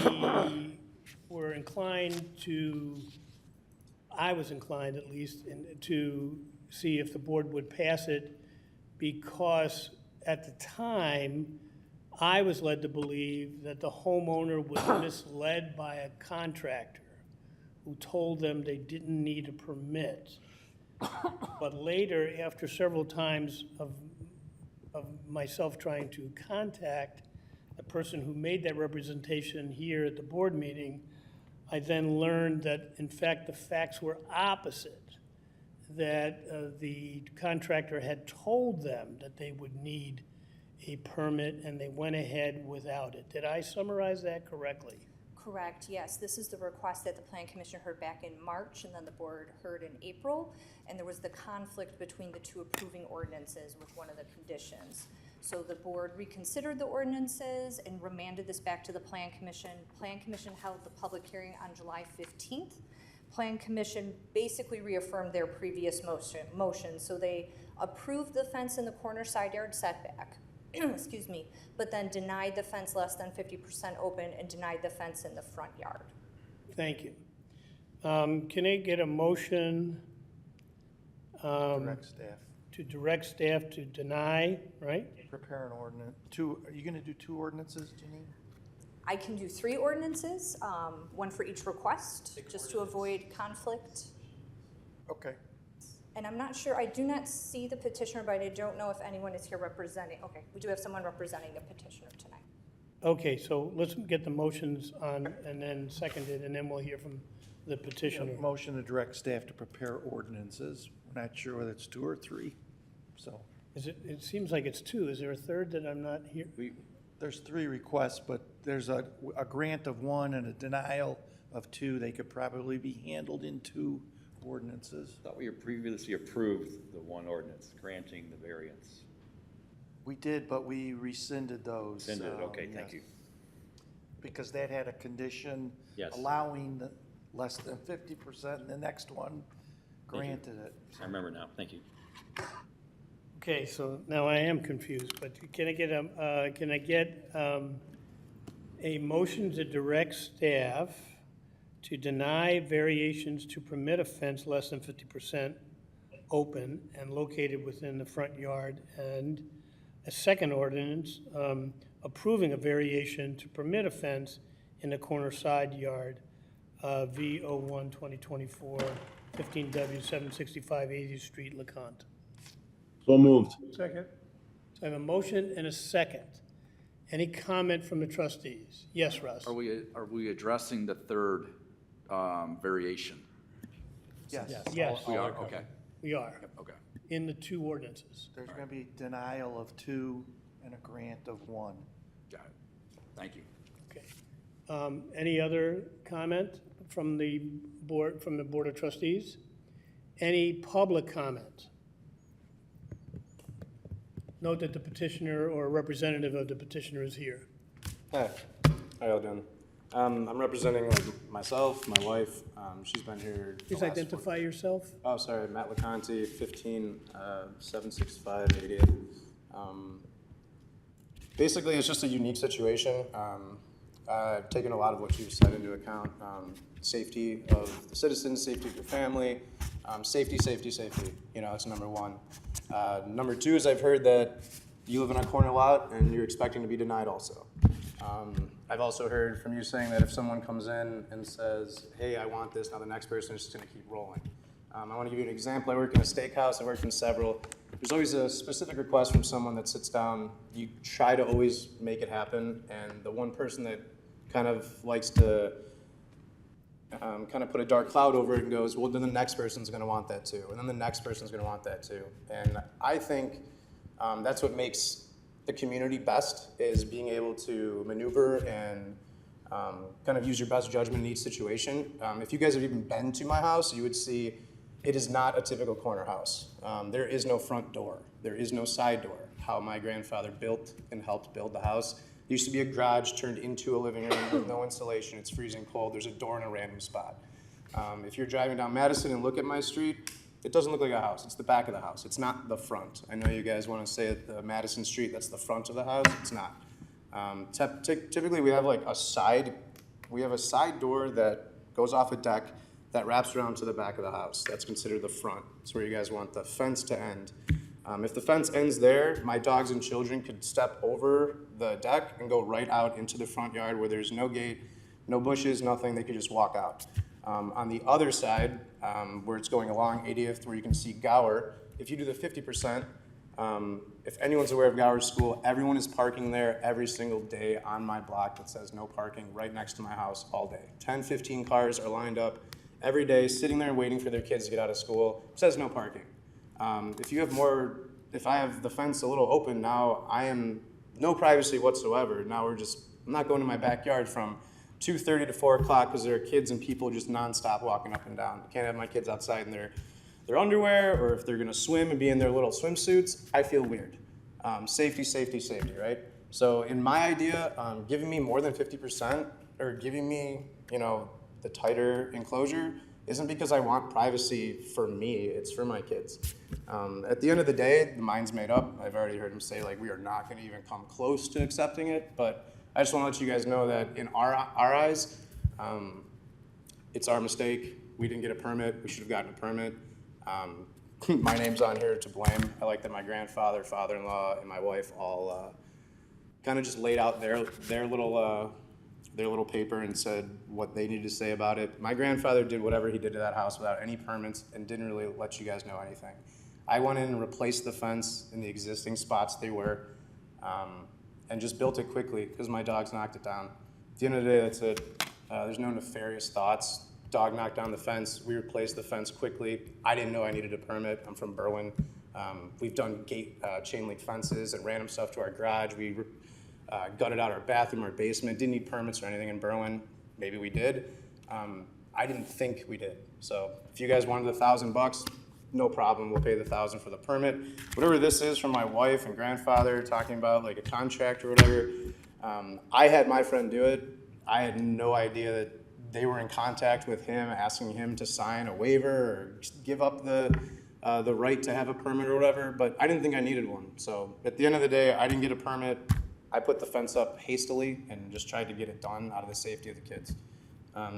were inclined to, I was inclined at least, to see if the board would pass it because at the time, I was led to believe that the homeowner was misled by a contractor who told them they didn't need a permit. But later, after several times of myself trying to contact the person who made that representation here at the board meeting, I then learned that, in fact, the facts were opposite, that the contractor had told them that they would need a permit and they went ahead without it. Did I summarize that correctly? Correct, yes. This is the request that the Plan Commission heard back in March, and then the board heard in April, and there was the conflict between the two approving ordinances with one of the conditions. So the board reconsidered the ordinances and remanded this back to the Plan Commission. Plan Commission held the public hearing on July 15th. Plan Commission basically reaffirmed their previous motion. So they approved the fence in the corner side yard setback, excuse me, but then denied the fence less than 50% open and denied the fence in the front yard. Thank you. Can I get a motion Direct staff. to direct staff to deny, right? Prepare an ordinance. Are you gonna do 2 ordinances, Janine? I can do 3 ordinances, one for each request, just to avoid conflict. Okay. And I'm not sure, I do not see the petitioner, but I don't know if anyone is here representing. Okay, we do have someone representing the petitioner tonight. Okay, so let's get the motions on and then seconded, and then we'll hear from the petitioner. Motion to direct staff to prepare ordinances. We're not sure whether it's 2 or 3, so. It seems like it's 2. Is there a third that I'm not here? There's 3 requests, but there's a grant of 1 and a denial of 2. They could probably be handled in 2 ordinances. Thought we had previously approved the one ordinance granting the variance. We did, but we rescinded those. Rescinded it, okay, thank you. Because that had a condition Yes. allowing less than 50%, and the next one granted it. I remember now, thank you. Okay, so now I am confused, but can I get a motion to direct staff to deny variations to permit a fence less than 50% open and located within the front yard, and a second ordinance approving a variation to permit a fence in the corner side yard, V01 2024, 15W 765 80th Street, LeConte. So moved. Second. So I have a motion and a second. Any comment from the trustees? Yes, Russ? Are we addressing the third variation? Yes. Yes, We are, okay, we are, okay. in the 2 ordinances. There's gonna be denial of 2 and a grant of 1. Got it. Thank you. Okay. Any other comment from the Board of Trustees? Any public comment? Note that the petitioner or representative of the petitioner is here. Hi, how y'all doing? I'm representing myself, my wife. She's been here. Please identify yourself. Oh, sorry, Matt LeConte, 15 765 88. Basically, it's just a unique situation. I've taken a lot of what you've said into account. Safety of the citizens, safety of your family, safety. You know, that's number 1. Number 2 is I've heard that you live in a corner lot and you're expecting to be denied also. I've also heard from you saying that if someone comes in and says, hey, I want this, now the next person is just gonna keep rolling. I wanna give you an example. I work in a steakhouse, I worked in several. There's always a specific request from someone that sits down. You try to always make it happen, and the one person that kind of likes to kind of put a dark cloud over it and goes, well, then the next person's gonna want that too, and then the next person's gonna want that too. And I think that's what makes the community best, is being able to maneuver and kind of use your best judgment in each situation. If you guys have even been to my house, you would see it is not a typical corner house. There is no front door. There is no side door. How my grandfather built and helped build the house. There used to be a garage turned into a living room with no insulation. It's freezing cold. There's a door in a random spot. If you're driving down Madison and look at my street, it doesn't look like a house. It's the back of the house. It's not the front. I know you guys want to say at the Madison Street, that's the front of the house. It's not. Typically, we have like a side door that goes off a deck that wraps around to the back of the house. That's considered the front. That's where you guys want the fence to end. If the fence ends there, my dogs and children could step over the deck and go right out into the front yard where there's no gate, no bushes, nothing. They could just walk out. On the other side, where it's going along 80th, where you can see Gower, if you do the 50%, if anyone's aware of Gower School, everyone is parking there every single day on my block that says no parking right next to my house all day. 10, 15 cars are lined up every day sitting there waiting for their kids to get out of school. It says no parking. If I have the fence a little open now, I am no privacy whatsoever. Now I'm not going to my backyard from 2:30 to 4 o'clock because there are kids and people just nonstop walking up and down. I can't have my kids outside in their underwear, or if they're gonna swim and be in their little swimsuits, I feel weird. Safety, safety, safety, right? So in my idea, giving me more than 50% or giving me, the tighter enclosure isn't because I want privacy for me, it's for my kids. At the end of the day, the mind's made up. I've already heard him say, like, we are not gonna even come close to accepting it, but I just wanna let you guys know that in our eyes, it's our mistake. We didn't get a permit, we should have gotten a permit. My name's on here to blame. I like that my grandfather, father-in-law, and my wife all kind of just laid out their little paper and said what they needed to say about it. My grandfather did whatever he did to that house without any permits and didn't really let you guys know anything. I went in and replaced the fence in the existing spots they were, and just built it quickly because my dogs knocked it down. At the end of the day, that's it. There's no nefarious thoughts. Dog knocked down the fence. We replaced the fence quickly. I didn't know I needed a permit. I'm from Berwyn. We've done chain link fences and random stuff to our garage. We gutted out our bathroom, our basement. Didn't need permits or anything in Berwyn. Maybe we did. I didn't think we did. So if you guys wanted $1,000, no problem. We'll pay the $1,000 for the permit. Whatever this is from my wife and grandfather talking about like a contract or whatever, I had my friend do it. I had no idea that they were in contact with him, asking him to sign a waiver or just give up the right to have a permit or whatever, but I didn't think I needed one. So at the end of the day, I didn't get a permit. I put the fence up hastily and just tried to get it done out of the safety of the kids.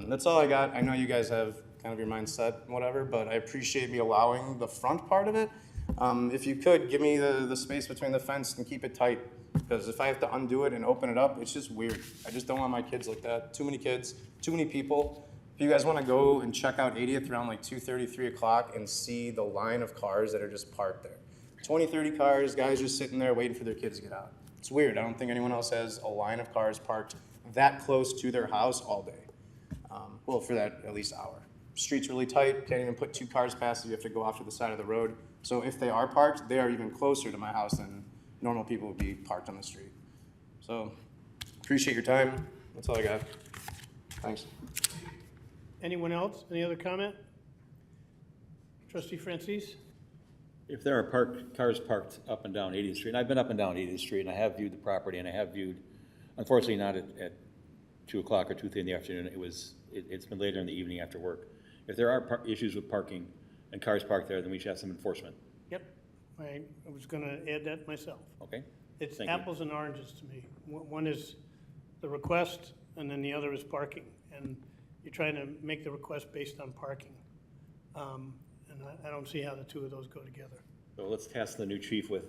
That's all I got. I know you guys have kind of your mind set and whatever, but I appreciate me allowing the front part of it. If you could, give me the space between the fence and keep it tight, because if I have to undo it and open it up, it's just weird. I just don't want my kids like that. Too many kids, too many people. If you guys want to go and check out 80th around like 2:30, 3 o'clock and see the line of cars that are just parked there. 20, 30 cars, guys just sitting there waiting for their kids to get out. It's weird. I don't think anyone else has a line of cars parked that close to their house all day. Well, for that at least hour. Street's really tight. Can't even put 2 cars past it. You have to go off to the side of the road. So if they are parked, they are even closer to my house than normal people would be parked on the street. So appreciate your time. That's all I got. Thanks. Anyone else? Any other comment? Trustee Francis? If there are cars parked up and down 80th Street, and I've been up and down 80th Street, and I have viewed the property, and I have viewed, unfortunately not at 2 o'clock or 2:30 in the afternoon, it's been later in the evening after work. If there are issues with parking and cars parked there, then we should have some enforcement. Yep, I was gonna add that myself. Okay? It's Thank you. apples and oranges to me. One is the request, and then the other is parking. And you're trying to make the request based on parking. And I don't see how the two of those go together. So let's task the new chief with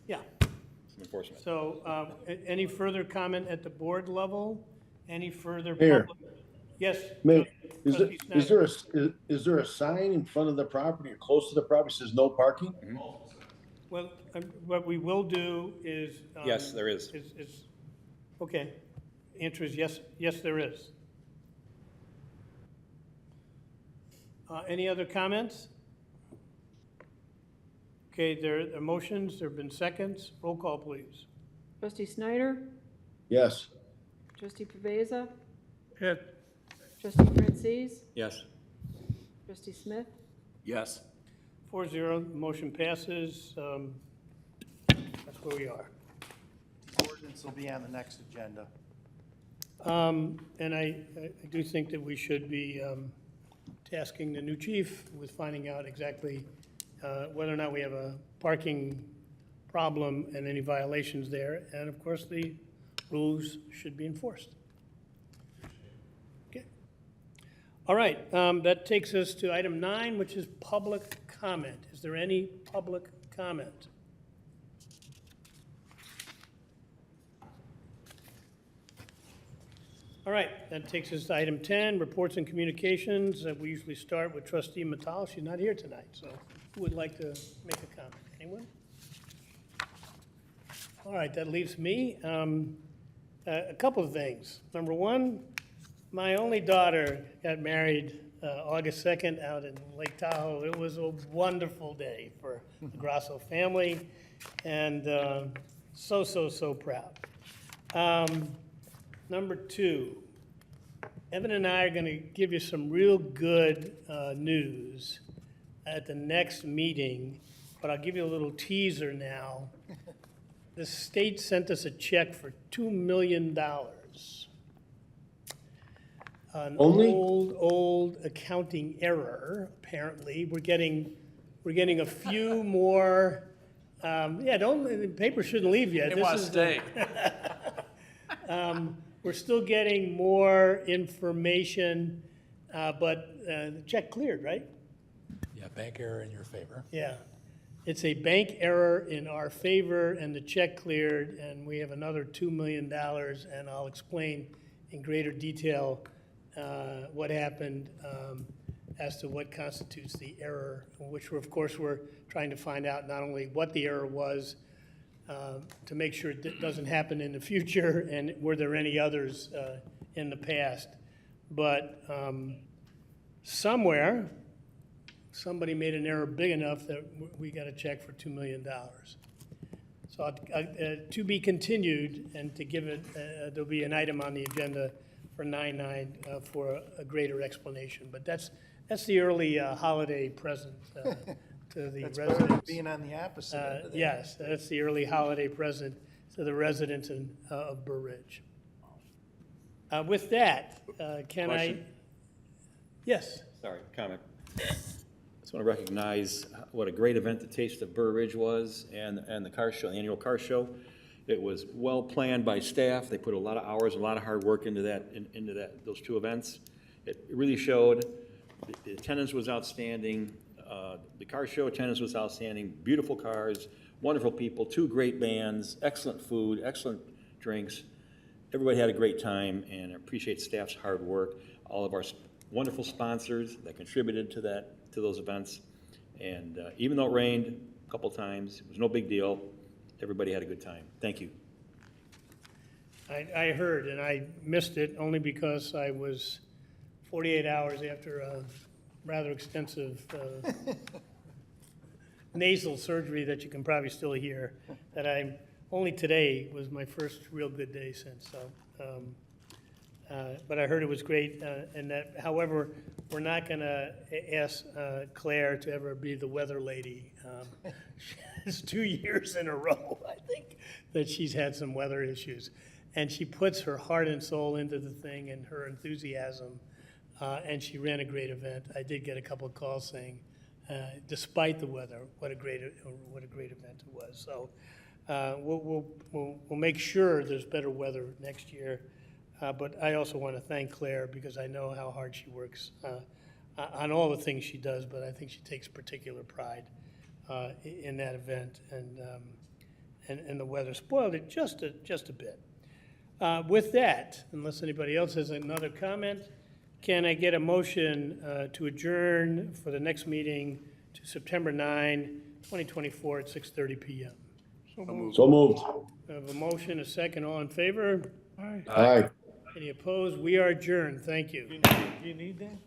Yeah, some enforcement. so any further comment at the board level? Any further? Mayor. Yes? Mayor, Trustee is Snyder. there a sign in front of the property or close to the property that says no parking? Well, what we will do is. Yes, there is. Okay, answer is yes, yes, there is. Any other comments? Okay, there are motions, there have been seconds. Roll call, please. Trustee Snyder? Yes. Trustee Paveza? Yes. Trustee Francis? Yes. Trustee Smith? Yes. 4-0, motion passes. That's where we are. The ordinance will be on the next agenda. And I do think that we should be tasking the new chief with finding out exactly whether or not we have a parking problem and any violations there. And of course, the rules should be enforced. Okay. All right, that takes us to item 9, which is public comment. Is there any public comment? All right, that takes us to item 10, reports and communications. We usually start with Trustee Mattal. She's not here tonight, so who would like to make a comment? Anyone? All right, that leaves me. A couple of things. Number one, my only daughter got married August 2nd out in Lake Tahoe. It was a wonderful day for the Grasso family, and so proud. Number 2, Evan and I are going to give you some real good news at the next meeting, but I'll give you a little teaser now. The state sent us a check for $2 million. An Only? old accounting error, apparently. We're getting a few more, the paper shouldn't leave yet. They This want to is stay. We're still getting more information, but the check cleared, right? Yeah, bank error in your favor. Yeah. It's a bank error in our favor, and the check cleared, and we have another $2 million, and I'll explain in greater detail what happened as to what constitutes the error, which of course we're trying to find out not only what the error was, to make sure it doesn't happen in the future, and were there any others in the past. But somewhere, somebody made an error big enough that we got a check for $2 million. So to be continued, and to give it, there'll be an item on the agenda for 9/9 for a greater explanation. But that's the early holiday present to the That's better residents. than being on the opposite end of that. Yes, that's the early holiday present to the residents of Burr Ridge. With that, can I? Question? Yes. Sorry, comment. I just want to recognize what a great event the Taste of Burr Ridge was, and the car show, the annual car show. It was well planned by staff. They put a lot of hours, a lot of hard work into those 2 events. It really showed. The attendance was outstanding. The car show attendance was outstanding. Beautiful cars, wonderful people, 2 great bands, excellent food, excellent drinks. Everybody had a great time, and I appreciate staff's hard work. All of our wonderful sponsors that contributed to those events. And even though it rained a couple times, it was no big deal. Everybody had a good time. Thank you. I heard, and I missed it only because I was 48 hours after a rather extensive nasal surgery that you can probably still hear, that only today was my first real good day since. So, but I heard it was great, and that, however, we're not going to ask Claire to ever be the weather lady. It's 2 years in a row, I think, that she's had some weather issues. And she puts her heart and soul into the thing and her enthusiasm, and she ran a great event. I did get a couple of calls saying, despite the weather, what a great event it was. So we'll make sure there's better weather next year. But I also want to thank Claire, because I know how hard she works on all the things she does, but I think she takes particular pride in that event, and the weather spoiled it just a bit. With that, unless anybody else has another comment, can I get a motion to adjourn for the next meeting to September 9, 2024 at 6:30 p.m.? So moved. I have a motion, a second, all in favor? Aye. Any opposed? We are adjourned. Thank you. You need that?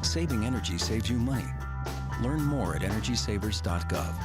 saving energy saves you money. Learn more at energysavers.gov.